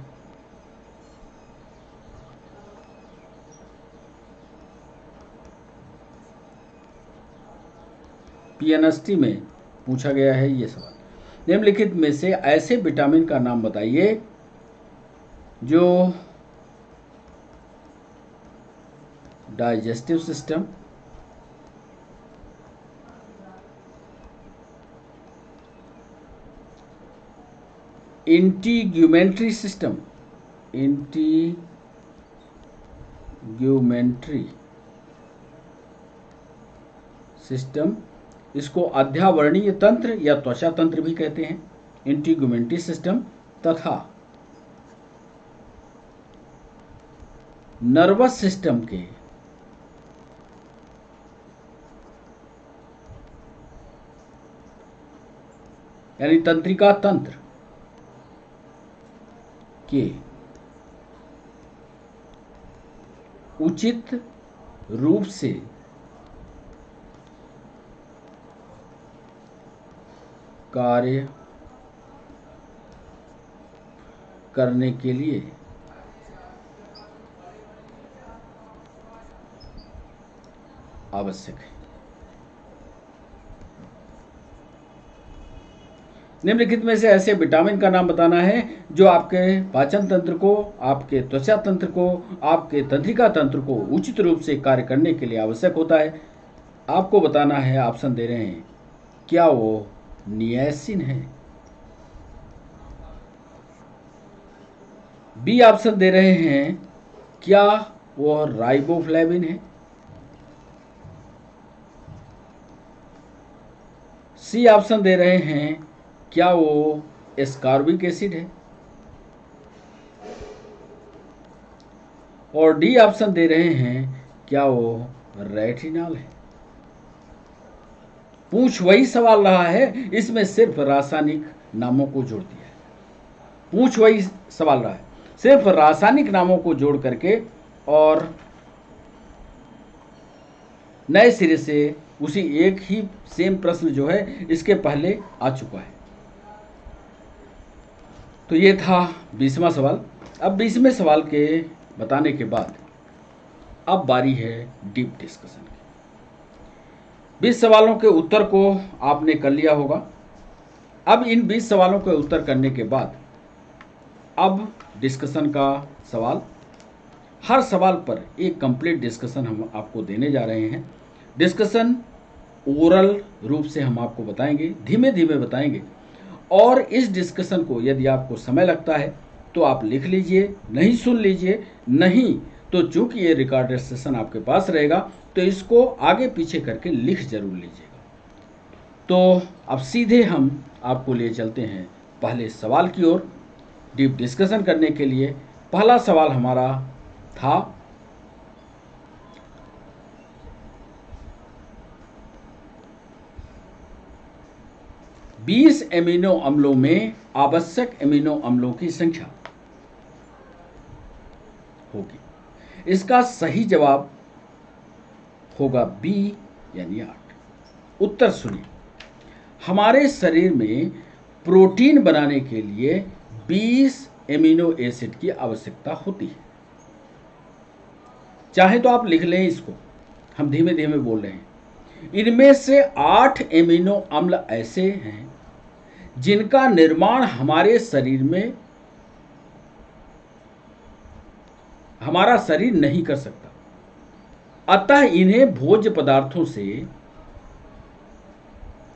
पीएनएसटी में पूछा गया है ये सवाल। निम्नलिखित में से ऐसे विटामिन का नाम बताइए जो डाइजेस्टिव सिस्टम, इंटीग्यूमेंट्री सिस्टम, इसको अध्यावरणीय तंत्र या त्वचा तंत्र भी कहते हैं, इंटीग्यूमेंट्री सिस्टम, तथा नर्वस सिस्टम के यानी तंत्रिका तंत्र के उचित रूप से कार्य करने के लिए आवश्यक है। निम्नलिखित में से ऐसे विटामिन का नाम बताना है जो आपके पाचन तंत्र को, आपके त्वचा तंत्र को, आपके तंत्रिका तंत्र को उचित रूप से कार्य करने के लिए आवश्यक होता है। आपको बताना है, ऑप्शन दे रहे हैं, क्या वो नियासिन है? बी ऑप्शन दे रहे हैं, क्या वो राइबोफ्लेविन है? सी ऑप्शन दे रहे हैं, क्या वो एस्कॉर्बिक एसिड है? और डी ऑप्शन दे रहे हैं, क्या वो रेटिनॉल है? पूछ वही सवाल रहा है, इसमें सिर्फ रासायनिक नामों को जोड़ दिया है। पूछ वही सवाल रहा है, सिर्फ रासायनिक नामों को जोड़ करके और नए सिरे से उसी एक ही सेम प्रश्न जो है इसके पहले आ चुका है। तो ये था 20वां सवाल। अब 20वें सवाल के बताने के बाद अब बारी है डीप डिस्कशन की। 20 सवालों के उत्तर को आपने कर लिया होगा। अब इन 20 सवालों के उत्तर करने के बाद अब डिस्कशन का सवाल, हर सवाल पर एक कंप्लीट डिस्कशन हम आपको देने जा रहे हैं। डिस्कशन ओरल रूप से हम आपको बताएंगे, धीमे धीमे बताएंगे। और इस डिस्कशन को यदि आपको समय लगता है तो आप लिख लीजिए, नहीं सुन लीजिए, नहीं तो चूंकि ये रिकॉर्डेड सेशन आपके पास रहेगा तो इसको आगे पीछे करके लिख जरूर लीजिएगा। तो अब सीधे हम आपको ले चलते हैं पहले सवाल की ओर डीप डिस्कशन करने के लिए। पहला सवाल हमारा था, बीस एमिनो अम्लों में आवश्यक एमिनो अम्लों की संख्या होगी। इसका सही जवाब होगा बी यानी 8। उत्तर सुनिए, हमारे शरीर में प्रोटीन बनाने के लिए 20 एमिनो एसिड की आवश्यकता होती है। चाहे तो आप लिख लें इसको, हम धीमे धीमे बोल रहे हैं। इनमें से 8 एमिनो अम्ल ऐसे हैं जिनका निर्माण हमारे शरीर में हमारा शरीर नहीं कर सकता, अतः इन्हें भोज्य पदार्थों से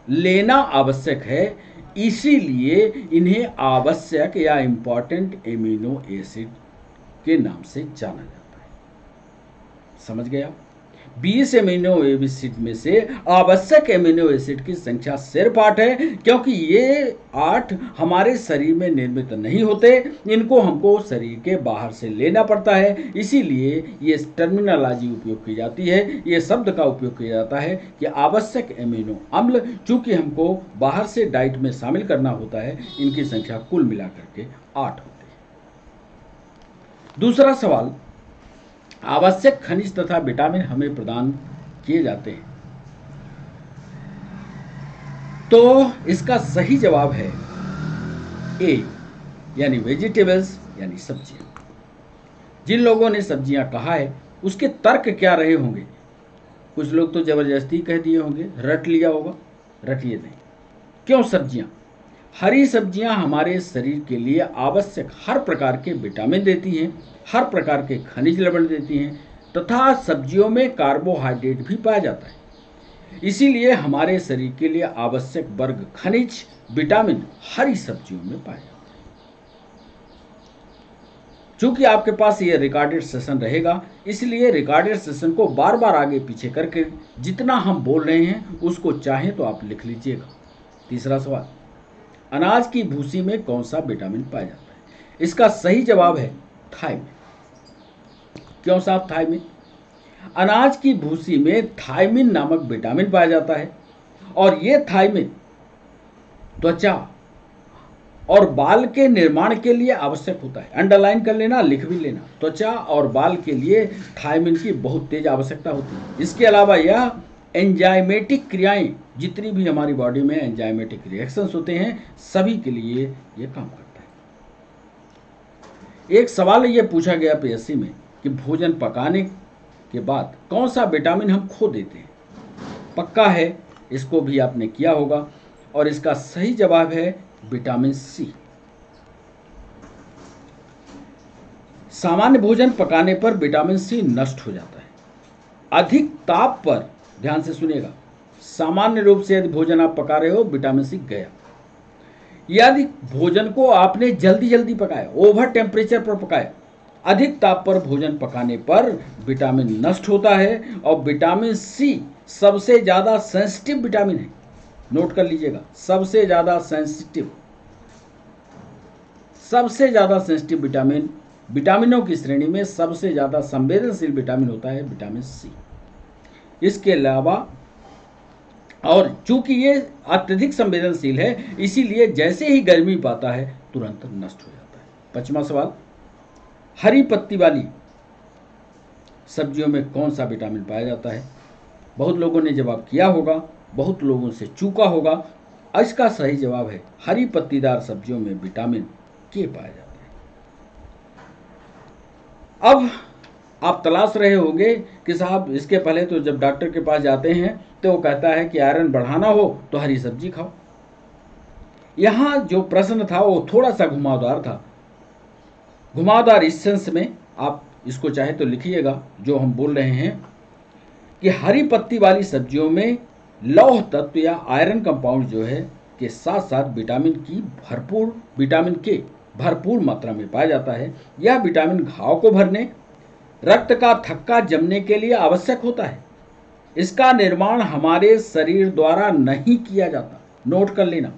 लेना आवश्यक है। इसीलिए इन्हें आवश्यक या इंपॉर्टेंट एमिनो एसिड के नाम से जाना जाता है। समझ गया? 20 एमिनो एसिड में से आवश्यक एमिनो एसिड की संख्या सिर्फ 8 है, क्योंकि ये 8 हमारे शरीर में निर्मित नहीं होते, इनको हमको शरीर के बाहर से लेना पड़ता है। इसीलिए ये टर्मिनोलॉजी उपयोग की जाती है, ये शब्द का उपयोग किया जाता है कि आवश्यक एमिनो अम्ल, चूंकि हमको बाहर से डाइट में शामिल करना होता है, इनकी संख्या कुल मिलाकर के 8 होती है। दूसरा सवाल, आवश्यक खनिज तथा विटामिन हमें प्रदान किए जाते हैं। तो इसका सही जवाब है ए यानी वेजिटेबल्स यानी सब्जियां। जिन लोगों ने सब्जियां कहा है उसके तर्क क्या रहे होंगे? कुछ लोग तो जबरदस्ती कह दिए होंगे, रट लिया होगा। रटिए नहीं। क्यों सब्जियां? हरी सब्जियां हमारे शरीर के लिए आवश्यक हर प्रकार के विटामिन देती हैं, हर प्रकार के खनिज लवण देती हैं, तथा सब्जियों में कार्बोहाइड्रेट भी पाया जाता है। इसीलिए हमारे शरीर के लिए आवश्यक वर्ग खनिज विटामिन हरी सब्जियों में पाए जाते हैं। चूंकि आपके पास ये रिकॉर्डेड सेशन रहेगा, इसलिए रिकॉर्डेड सेशन को बार बार आगे पीछे करके जितना हम बोल रहे हैं उसको चाहें तो आप लिख लीजिएगा। तीसरा सवाल, अनाज की भूसी में कौन सा विटामिन पाया जाता है? इसका सही जवाब है थायमिन। क्यों साहब थायमिन? अनाज की भूसी में थायमिन नामक विटामिन पाया जाता है और ये थायमिन त्वचा और बाल के निर्माण के लिए आवश्यक होता है। अंडरलाइन कर लेना, लिख भी लेना। त्वचा और बाल के लिए थायमिन की बहुत तेज आवश्यकता होती है। इसके अलावा यह एंजाइमेटिक क्रियाएं, जितनी भी हमारी बॉडी में एंजाइमेटिक रिएक्शंस होते हैं, सभी के लिए ये काम करता है। एक सवाल ये पूछा गया पीएससी में कि भोजन पकाने के बाद कौन सा विटामिन हम खो देते हैं। पक्का है, इसको भी आपने किया होगा, और इसका सही जवाब है विटामिन सी। सामान्य भोजन पकाने पर विटामिन सी नष्ट हो जाता है। अधिक ताप पर, ध्यान से सुनिएगा, सामान्य रूप से यदि भोजन आप पका रहे हो, विटामिन सी गया। यदि भोजन को आपने जल्दी जल्दी पकाया, ओवर टेम्परेचर पर पकाया, अधिक ताप पर भोजन पकाने पर विटामिन नष्ट होता है। और विटामिन सी सबसे ज्यादा सेंसिटिव विटामिन है। नोट कर लीजिएगा, सबसे ज्यादा सेंसिटिव विटामिन, विटामिनों की श्रेणी में सबसे ज्यादा संवेदनशील विटामिन होता है विटामिन सी। इसके अलावा, और चूंकि ये अत्यधिक संवेदनशील है, इसीलिए जैसे ही गर्मी पाता है तुरंत नष्ट हो जाता है। 5वां सवाल, हरी पत्ती वाली सब्जियों में कौन सा विटामिन पाया जाता है। बहुत लोगों ने जवाब किया होगा, बहुत लोगों से चूका होगा। इसका सही जवाब है हरी पत्तीदार सब्जियों में विटामिन के पाया जाता है। अब आप तलाश रहे होंगे कि साहब, इसके पहले तो जब डॉक्टर के पास जाते हैं तो वो कहता है कि आयरन बढ़ाना हो तो हरी सब्जी खाओ। यहाँ जो प्रश्न था वो थोड़ा सा घुमावदार था। घुमावदार इस सेंस में, आप इसको चाहे तो लिखिएगा, जो हम बोल रहे हैं कि हरी पत्ती वाली सब्जियों में लौह तत्व या आयरन कंपाउंड जो है के साथ साथ विटामिन के भरपूर मात्रा में पाया जाता है। यह विटामिन घाव को भरने, रक्त का थक्का जमने के लिए आवश्यक होता है। इसका निर्माण हमारे शरीर द्वारा नहीं किया जाता। नोट कर लेना,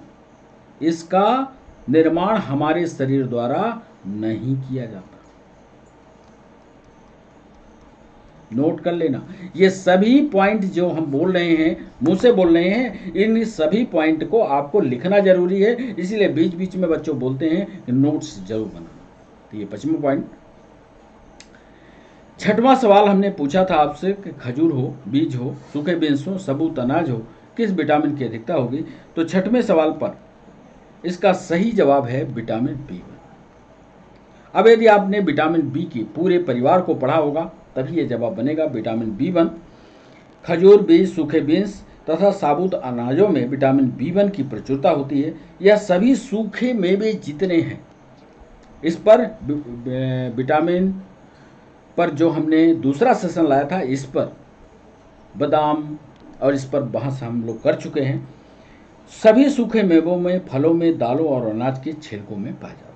इसका निर्माण हमारे शरीर द्वारा नहीं किया जाता। नोट कर लेना, ये सभी पॉइंट जो हम बोल रहे हैं, मुंह से बोल रहे हैं, इन सभी पॉइंट को आपको लिखना जरूरी है। इसीलिए बीच बीच में बच्चों बोलते हैं कि नोट्स जरूर बनाना। तो ये 5वां पॉइंट। 6वां सवाल हमने पूछा था आपसे कि खजूर हो, बीज हो, सूखे बीन्स हो, सबूत अनाज हो, किस विटामिन की अधिकता होगी। तो 6वें सवाल पर इसका सही जवाब है विटामिन B1। अब यदि आपने विटामिन बी की पूरे परिवार को पढ़ा होगा तभी ये जवाब बनेगा विटामिन B1। खजूर, बीज, सूखे बीन्स तथा साबुत अनाजों में विटामिन B1 की प्रचुरता होती है। यह सभी सूखे मेवे जितने हैं, इस पर विटामिन पर जो हमने दूसरा सेशन लाया था, इस पर बादाम और इस पर बहस हम लोग कर चुके हैं। सभी सूखे मेवों में, फलों में, दालों और अनाज के छिलकों में पाया जाता है।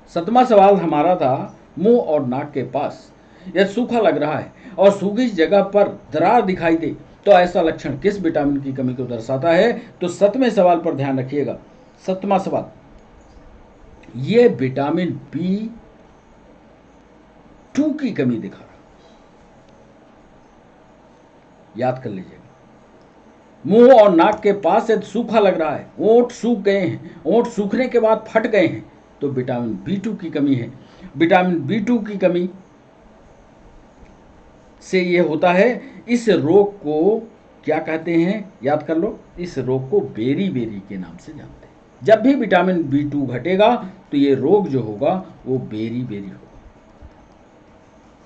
7वां सवाल हमारा था, मुंह और नाक के पास यदि सूखा लग रहा है और सूखी जगह पर दरार दिखाई दे तो ऐसा लक्षण किस विटामिन की कमी को दर्शाता है। तो 7वें सवाल पर ध्यान रखिएगा। 7वां सवाल, ये विटामिन B2 की कमी दिखा रहा। याद कर लीजिएगा, मुंह और नाक के पास यदि सूखा लग रहा है, ओंठ सूख गए हैं, ओंठ सूखने के बाद फट गए हैं, तो विटामिन B2 की कमी है। विटामिन B2 की कमी से ये होता है, इस रोग को क्या कहते हैं, याद कर लो, इस रोग को बेरी-बेरी के नाम से जानते हैं। जब भी विटामिन B2 घटेगा तो ये रोग जो होगा वो बेरी-बेरी होगा।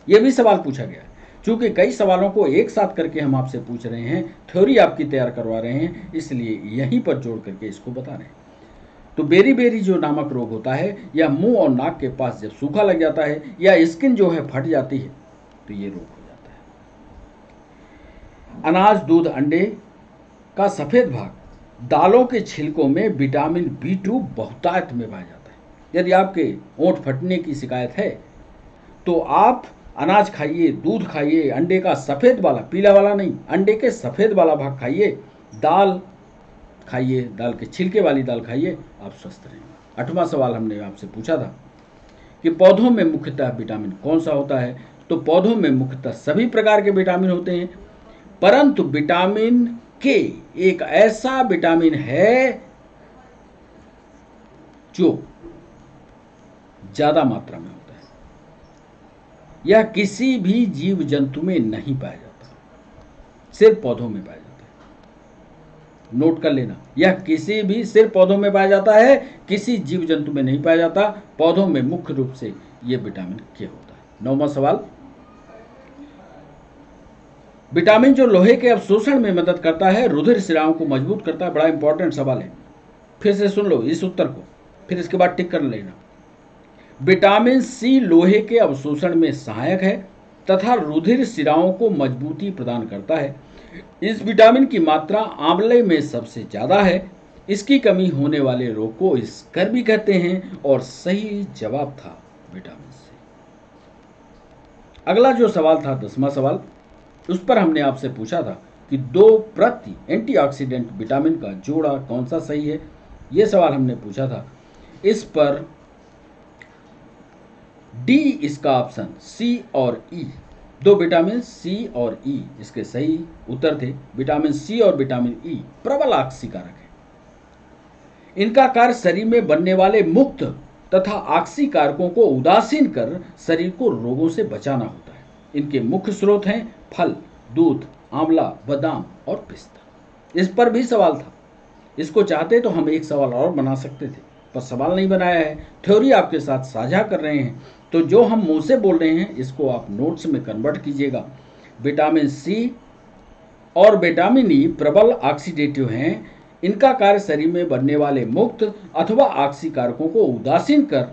ये भी सवाल पूछा गया है। चूंकि कई सवालों को एक साथ करके हम आपसे पूछ रहे हैं, थ्योरी आपकी तैयार करवा रहे हैं, इसलिए यहीं पर जोड़ करके इसको बता रहे हैं। तो बेरी-बेरी जो नामक रोग होता है, या मुंह और नाक के पास जब सूखा लग जाता है या स्किन जो है फट जाती है, तो ये रोग हो जाता है। अनाज, दूध, अंडे का सफेद भाग, दालों के छिलकों में विटामिन B2 बहुतायत में पाया जाता है। यदि आपके ओंठ फटने की शिकायत है तो आप अनाज खाइए, दूध खाइए, अंडे का सफेद वाला, पीला वाला नहीं, अंडे के सफेद वाला भाग खाइए, दाल खाइए, दाल के छिलके वाली दाल खाइए, आप स्वस्थ रहेंगे। 8वां सवाल हमने आपसे पूछा था कि पौधों में मुख्यतः विटामिन कौन सा होता है। तो पौधों में मुख्यतः सभी प्रकार के विटामिन होते हैं, परंतु विटामिन के एक ऐसा विटामिन है जो ज्यादा मात्रा में होता है। यह किसी भी जीव जंतु में नहीं पाया जाता, सिर्फ पौधों में पाया जाता है। नोट कर लेना, यह किसी भी सिर्फ पौधों में पाया जाता है, किसी जीव जंतु में नहीं पाया जाता। पौधों में मुख्य रूप से यह विटामिन के होता है। 9वां सवाल, विटामिन जो लोहे के अवशोषण में मदद करता है, रुधिर शिराओं को मजबूत करता है। बड़ा इंपॉर्टेंट सवाल है, फिर से सुन लो इस उत्तर को, फिर इसके बाद टिक कर लेना। विटामिन सी लोहे के अवशोषण में सहायक है तथा रुधिर शिराओं को मजबूती प्रदान करता है। इस विटामिन की मात्रा आंवले में सबसे ज्यादा है। इसकी कमी होने वाले रोग को स्कर्वी कहते हैं और सही जवाब था विटामिन सी। अगला जो सवाल था 10वां सवाल, उस पर हमने आपसे पूछा था कि 2 प्रति एंटीऑक्सीडेंट विटामिन का जोड़ा कौन सा सही है। यह सवाल हमने पूछा था। इस पर डी इसका ऑप्शन, सी और ई, 2 विटामिन सी और ई इसके सही उत्तर थे। विटामिन सी और विटामिन ई प्रबल ऑक्सीकारक है। इनका कार्य शरीर में बनने वाले मुक्त तथा ऑक्सीकारकों को उदासीन कर शरीर को रोगों से बचाना होता है। इनके मुख्य स्रोत हैं फल, दूध, आंवला, बादाम और पिस्ता। इस पर भी सवाल था। इसको चाहते तो हम एक सवाल और बना सकते थे, पर सवाल नहीं बनाया है। थ्योरी आपके साथ साझा कर रहे हैं, तो जो हम मुंह से बोल रहे हैं इसको आप नोट्स में कन्वर्ट कीजिएगा। विटामिन सी और विटामिन ई प्रबल ऑक्सीडेटिव हैं। इनका कार्य शरीर में बनने वाले मुक्त अथवा ऑक्सीकारकों को उदासीन कर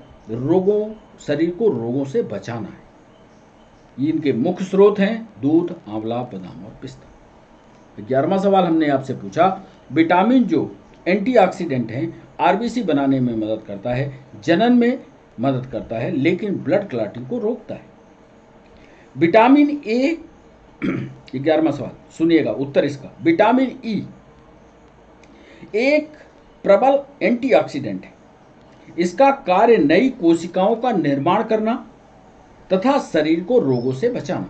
शरीर को रोगों से बचाना है। ये इनके मुख्य स्रोत हैं दूध, आंवला, बादाम और पिस्ता। 11वां सवाल हमने आपसे पूछा, विटामिन जो एंटीऑक्सीडेंट हैं, आरबीसी बनाने में मदद करता है, जनन में मदद करता है, लेकिन ब्लड क्लॉटिंग को रोकता है। विटामिन ए 11वां सवाल सुनिएगा उत्तर इसका। विटामिन ई एक प्रबल एंटीऑक्सीडेंट है। इसका कार्य नई कोशिकाओं का निर्माण करना तथा शरीर को रोगों से बचाना।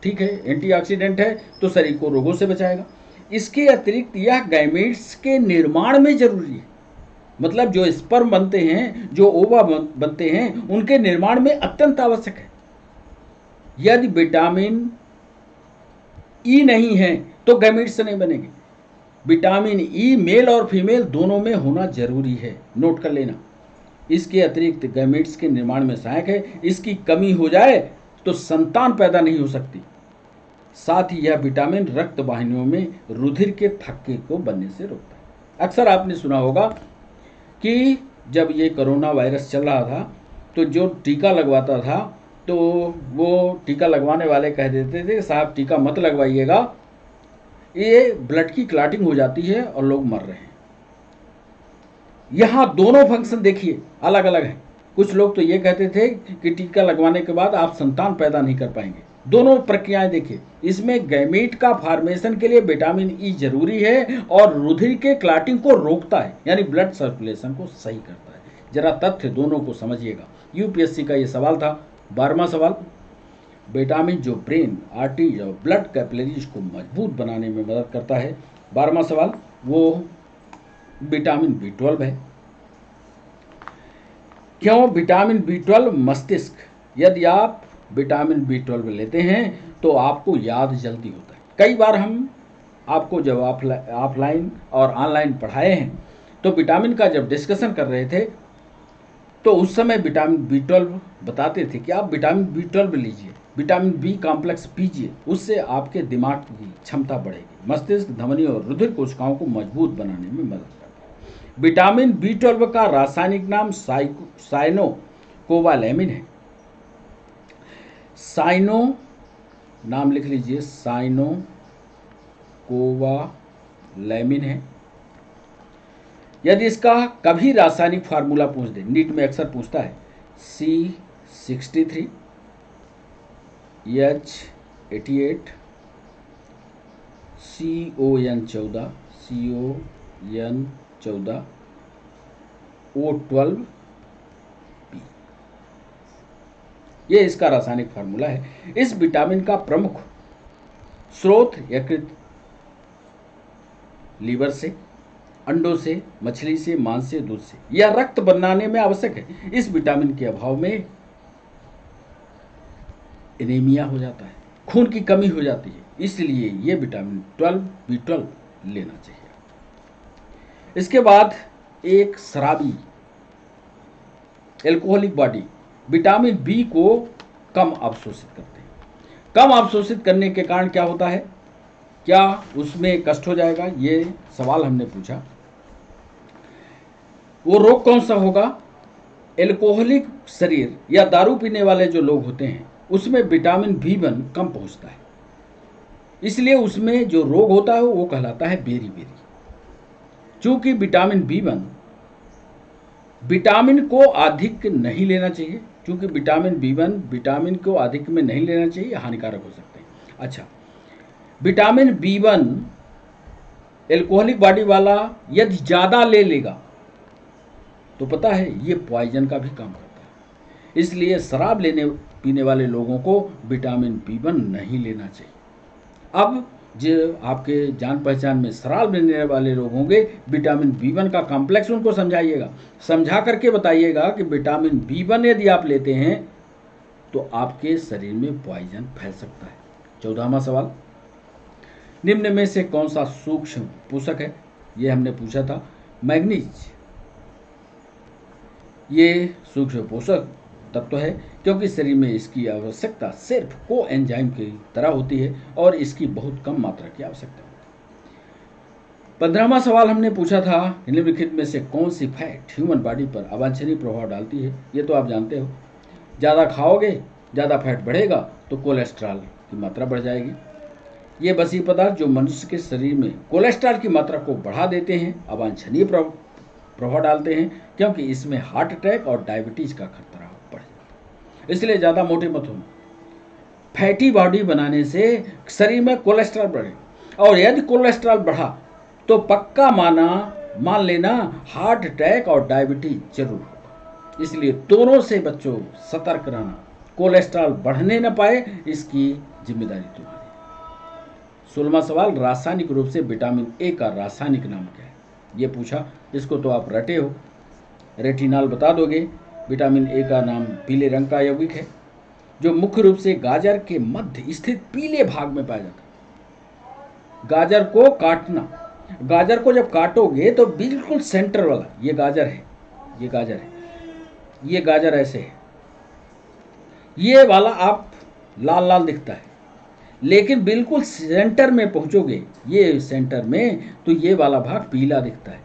ठीक है, एंटीऑक्सीडेंट है तो शरीर को रोगों से बचाएगा। इसके अतिरिक्त यह गैमेट्स के निर्माण में जरूरी है। मतलब जो स्पर्म बनते हैं, जो ओवा बनते हैं, उनके निर्माण में अत्यंत आवश्यक है। यदि विटामिन ई नहीं है तो गैमेट्स नहीं बनेंगे। विटामिन ई मेल और फीमेल दोनों में होना जरूरी है, नोट कर लेना। इसके अतिरिक्त गैमेट्स के निर्माण में सहायक है। इसकी कमी हो जाए तो संतान पैदा नहीं हो सकती। साथ ही यह विटामिन रक्त वाहिनियों में रुधिर के थक्के को बनने से रोकता है। अक्सर आपने सुना होगा कि जब ये कोरोना वायरस चल रहा था तो जो टीका लगवाता था तो वो टीका लगवाने वाले कह देते थे साहब टीका मत लगवाइएगा, ये ब्लड की क्लॉटिंग हो जाती है और लोग मर रहे हैं। यहां दोनों फंक्शन देखिए अलग अलग हैं। कुछ लोग तो ये कहते थे कि टीका लगवाने के बाद आप संतान पैदा नहीं कर पाएंगे। दोनों प्रक्रियाएं देखिए। इसमें गैमेट का फॉर्मेशन के लिए विटामिन ई जरूरी है और रुधिर के क्लॉटिंग को रोकता है, यानी ब्लड सर्कुलेशन को सही करता है। जरा तथ्य दोनों को समझिएगा। यूपीएससी का ये सवाल था। 12वां सवाल, विटामिन जो ब्रेन, आर्टरीज और ब्लड कैपिलरीज को मजबूत बनाने में मदद करता है। 12वां सवाल वो विटामिन B12 है। क्यों विटामिन B12 मस्तिष्क? यदि आप विटामिन B12 लेते हैं तो आपको याद जल्दी होता है। कई बार हम आपको जब ऑफलाइन और ऑनलाइन पढ़ाए हैं तो विटामिन का जब डिस्कशन कर रहे थे तो उस समय विटामिन B12 बताते थे कि आप विटामिन B12 लीजिए, विटामिन बी कॉम्प्लेक्स पीजिए, उससे आपके दिमाग की क्षमता बढ़ेगी, मस्तिष्क, धमनी और रुधिर कोशिकाओं को मजबूत बनाने में मदद करता है। विटामिन B12 का रासायनिक नाम साइनोकोबालैमिन है। साइनो नाम लिख लीजिए, साइनोकोबालैमिन है। यदि इसका कभी रासायनिक फार्मूला पूछ दे, नीट में अक्सर पूछता है, C63 H88 CON14 O12 P, ये इसका रासायनिक फार्मूला है। इस विटामिन का प्रमुख स्रोत यकृत, लीवर से, अंडों से, मछली से, मांस से, दूध से। यह रक्त बनाने में आवश्यक है। इस विटामिन के अभाव में एनीमिया हो जाता है, खून की कमी हो जाती है। इसलिए ये विटामिन 12 B12 लेना चाहिए। इसके बाद एक शराबी एल्कोहलिक बॉडी विटामिन बी को कम अवशोषित करते हैं। कम अवशोषित करने के कारण क्या होता है, क्या उसमें कष्ट हो जाएगा, ये सवाल हमने पूछा। वो रोग कौन सा होगा? एल्कोहलिक शरीर या दारू पीने वाले जो लोग होते हैं उसमें विटामिन B1 कम पहुंचता है, इसलिए उसमें जो रोग होता है वो कहलाता है बेरी बेरी। चूंकि विटामिन B1 विटामिन को अधिक नहीं लेना चाहिए, क्योंकि विटामिन B1 विटामिन को अधिक में नहीं लेना चाहिए, हानिकारक हो सकते हैं। अच्छा, विटामिन B1 एल्कोहलिक बॉडी वाला यदि ज़्यादा ले लेगा तो पता है ये पॉइजन का भी काम करता है। इसलिए शराब लेने पीने वाले लोगों को विटामिन B1 नहीं लेना चाहिए। अब जो आपके जान पहचान में शराब लेने वाले लोग होंगे, विटामिन B1 का कॉम्प्लेक्स उनको समझाइएगा, समझा करके बताइएगा कि विटामिन B1 यदि आप लेते हैं तो आपके शरीर में पॉइजन फैल सकता है। 14वां सवाल, निम्न में से कौन सा सूक्ष्म पोषक है? ये हमने पूछा था। मैग्नीज ये सूक्ष्म पोषक तत्व है, क्योंकि शरीर में इसकी आवश्यकता सिर्फ कोएंजाइम की तरह होती है और इसकी बहुत कम मात्रा की आवश्यकता होती है। 15वां सवाल हमने पूछा था, निम्नलिखित में से कौन सी फैट ह्यूमन बॉडी पर अवांछनीय प्रभाव डालती है? ये तो आप जानते हो, ज़्यादा खाओगे ज़्यादा फैट बढ़ेगा तो कोलेस्ट्रॉल की मात्रा बढ़ जाएगी। ये बसी पदार्थ जो मनुष्य के शरीर में कोलेस्ट्रॉल की मात्रा को बढ़ा देते हैं, अवांछनीय प्रभाव डालते हैं, क्योंकि इसमें हार्ट अटैक और डायबिटीज का खतरा बढ़ जाता है। इसलिए ज़्यादा मोटे मत होना। फैटी बॉडी बनाने से शरीर में कोलेस्ट्रॉल बढ़े, और यदि कोलेस्ट्रॉल बढ़ा तो पक्का मान लेना हार्ट अटैक और डायबिटीज जरूर होगा। इसलिए दोनों से बच्चों सतर्क रहना, कोलेस्ट्रॉल बढ़ने न पाए इसकी जिम्मेदारी तुम्हारी। 16वां सवाल, रासायनिक रूप से विटामिन ए का रासायनिक नाम क्या है? ये पूछा, इसको तो आप रटे हो, रेटिनॉल बता दोगे। विटामिन ए का नाम पीले रंग का यौगिक है जो मुख्य रूप से गाजर के मध्य स्थित पीले भाग में पाया जाता है। गाजर को काटना, गाजर को जब काटोगे तो बिल्कुल सेंटर वाला, ये गाजर है, ये गाजर है, ये गाजर ऐसे है, ये वाला आप लाल लाल दिखता है, लेकिन बिल्कुल सेंटर में पहुंचोगे, ये सेंटर में, तो ये वाला भाग पीला दिखता है।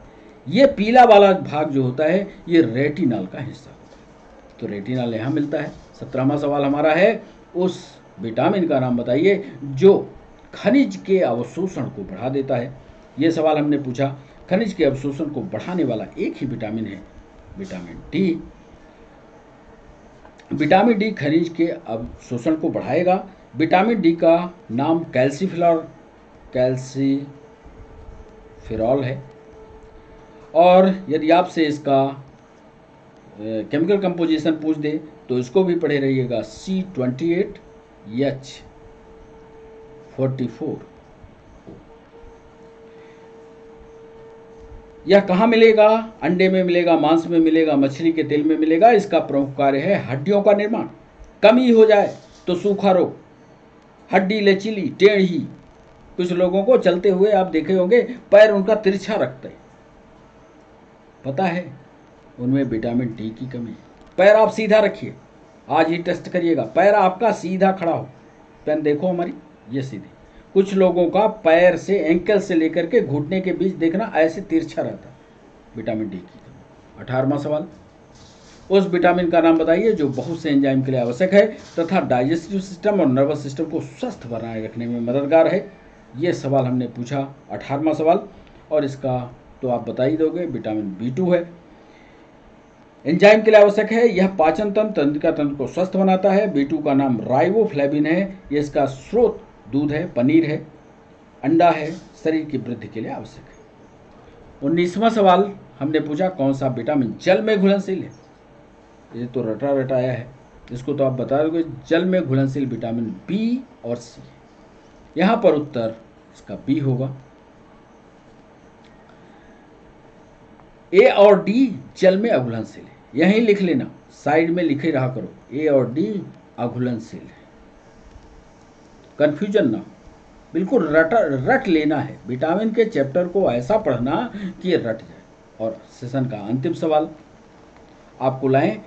ये पीला वाला भाग जो होता है ये रेटिनॉल का हिस्सा होता है। तो रेटिनॉल यहाँ मिलता है। 17वां सवाल हमारा है, उस विटामिन का नाम बताइए जो खनिज के अवशोषण को बढ़ा देता है। ये सवाल हमने पूछा। खनिज के अवशोषण को बढ़ाने वाला एक ही विटामिन है, विटामिन डी। विटामिन डी खनिज के अवशोषण को बढ़ाएगा। विटामिन डी का नाम कैल्सीफेरॉल है, और यदि आपसे इसका केमिकल कंपोजिशन पूछ दे तो इसको भी पढ़े रहिएगा, C28H44। यह कहाँ मिलेगा? अंडे में मिलेगा, मांस में मिलेगा, मछली के तेल में मिलेगा। इसका प्रमुख कार्य है हड्डियों का निर्माण। कमी हो जाए तो सूखा रोग, हड्डी लचीली, टेढ़ी, कुछ लोगों को चलते हुए आप देखे होंगे पैर उनका तिरछा रखते हैं, पता है उनमें विटामिन डी की कमी है। पैर आप सीधा रखिए, आज ही टेस्ट करिएगा, पैर आपका सीधा खड़ा हो, पेन देखो हमारी ये सीधी। कुछ लोगों का पैर से एंकल से लेकर के घुटने के बीच देखना ऐसे तिरछा रहता है, विटामिन डी की कमी। 18वां सवाल, उस विटामिन का नाम बताइए जो बहुत से एंजाइम के लिए आवश्यक है तथा डाइजेस्टिव सिस्टम और नर्वस सिस्टम को स्वस्थ बनाए रखने में मददगार है। ये सवाल हमने पूछा, 18वां सवाल, और इसका तो आप बता ही दोगे, विटामिन B2 है। एंजाइम के लिए आवश्यक है, यह पाचन तंत्र, तंत्रिका तंत्र को स्वस्थ बनाता है। B2 का नाम राइबोफ्लेविन है। ये इसका स्रोत दूध है, पनीर है, अंडा है, शरीर की वृद्धि के लिए आवश्यक है। 19वां सवाल हमने पूछा, कौन सा विटामिन जल में घुलनशील है? ये तो रटा रटाया है, इसको तो आप बता दोगे, जल में घुलनशील विटामिन B और C। यहाँ पर उत्तर इसका B होगा। ए और डी जल में अघुलनशील है, यहीं लिख लेना, साइड में लिखे रहा करो, ए और डी अघुलनशील है, कंफ्यूजन ना, बिल्कुल रट लेना है। विटामिन के चैप्टर को ऐसा पढ़ना कि ये रट जाए। और सेशन का अंतिम सवाल आपको लाएं,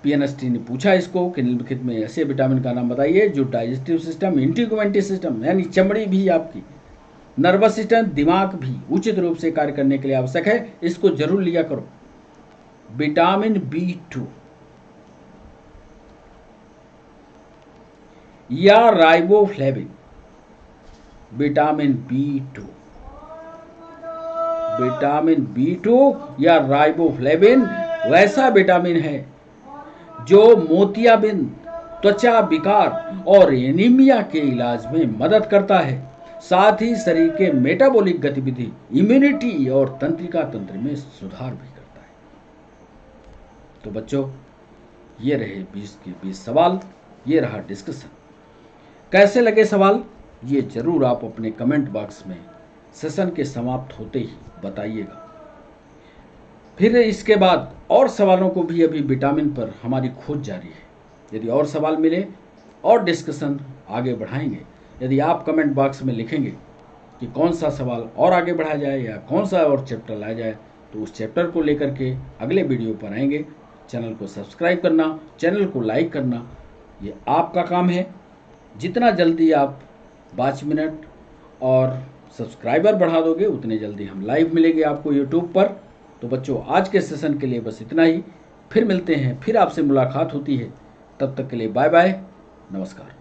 पीएनएसटी ने पूछा इसको कि निम्नलिखित में ऐसे विटामिन का नाम बताइए जो डाइजेस्टिव सिस्टम, इंटीग्यूमेंटरी सिस्टम यानी चमड़ी भी आपकी, नर्वस सिस्टम, दिमाग भी उचित रूप से कार्य करने के लिए आवश्यक है। इसको जरूर लिया करो। विटामिन B2 या riboflavin, vitamin B2, vitamin B2 या राइबोफ्लेविन वैसा विटामिन है जो मोतियाबिंद, त्वचा विकार और एनीमिया के इलाज में मदद करता है। साथ ही शरीर के मेटाबॉलिक गतिविधि, इम्यूनिटी और तंत्रिका तंत्र में सुधार भी करता है। तो बच्चों, ये रहे 20 के 20 सवाल, ये रहा डिस्कशन। कैसे लगे सवाल ये जरूर आप अपने कमेंट बॉक्स में सेशन के समाप्त होते ही बताइएगा। फिर इसके बाद और सवालों को भी अभी विटामिन पर हमारी खोज जारी है। यदि और सवाल मिले और डिस्कशन आगे बढ़ाएंगे। यदि आप कमेंट बॉक्स में लिखेंगे कि कौन सा सवाल और आगे बढ़ाया जाए या कौन सा और चैप्टर लाया जाए, तो उस चैप्टर को लेकर के अगले वीडियो पर आएंगे। चैनल को सब्सक्राइब करना, चैनल को लाइक करना, ये आपका काम है। जितना जल्दी आप 5 मिनट और सब्सक्राइबर बढ़ा दोगे, उतने जल्दी हम लाइव मिलेंगे आपको यूट्यूब पर। तो बच्चों, आज के सेशन के लिए बस इतना ही। फिर मिलते हैं, फिर आपसे मुलाकात होती है। तब तक के लिए बाय बाय, नमस्कार।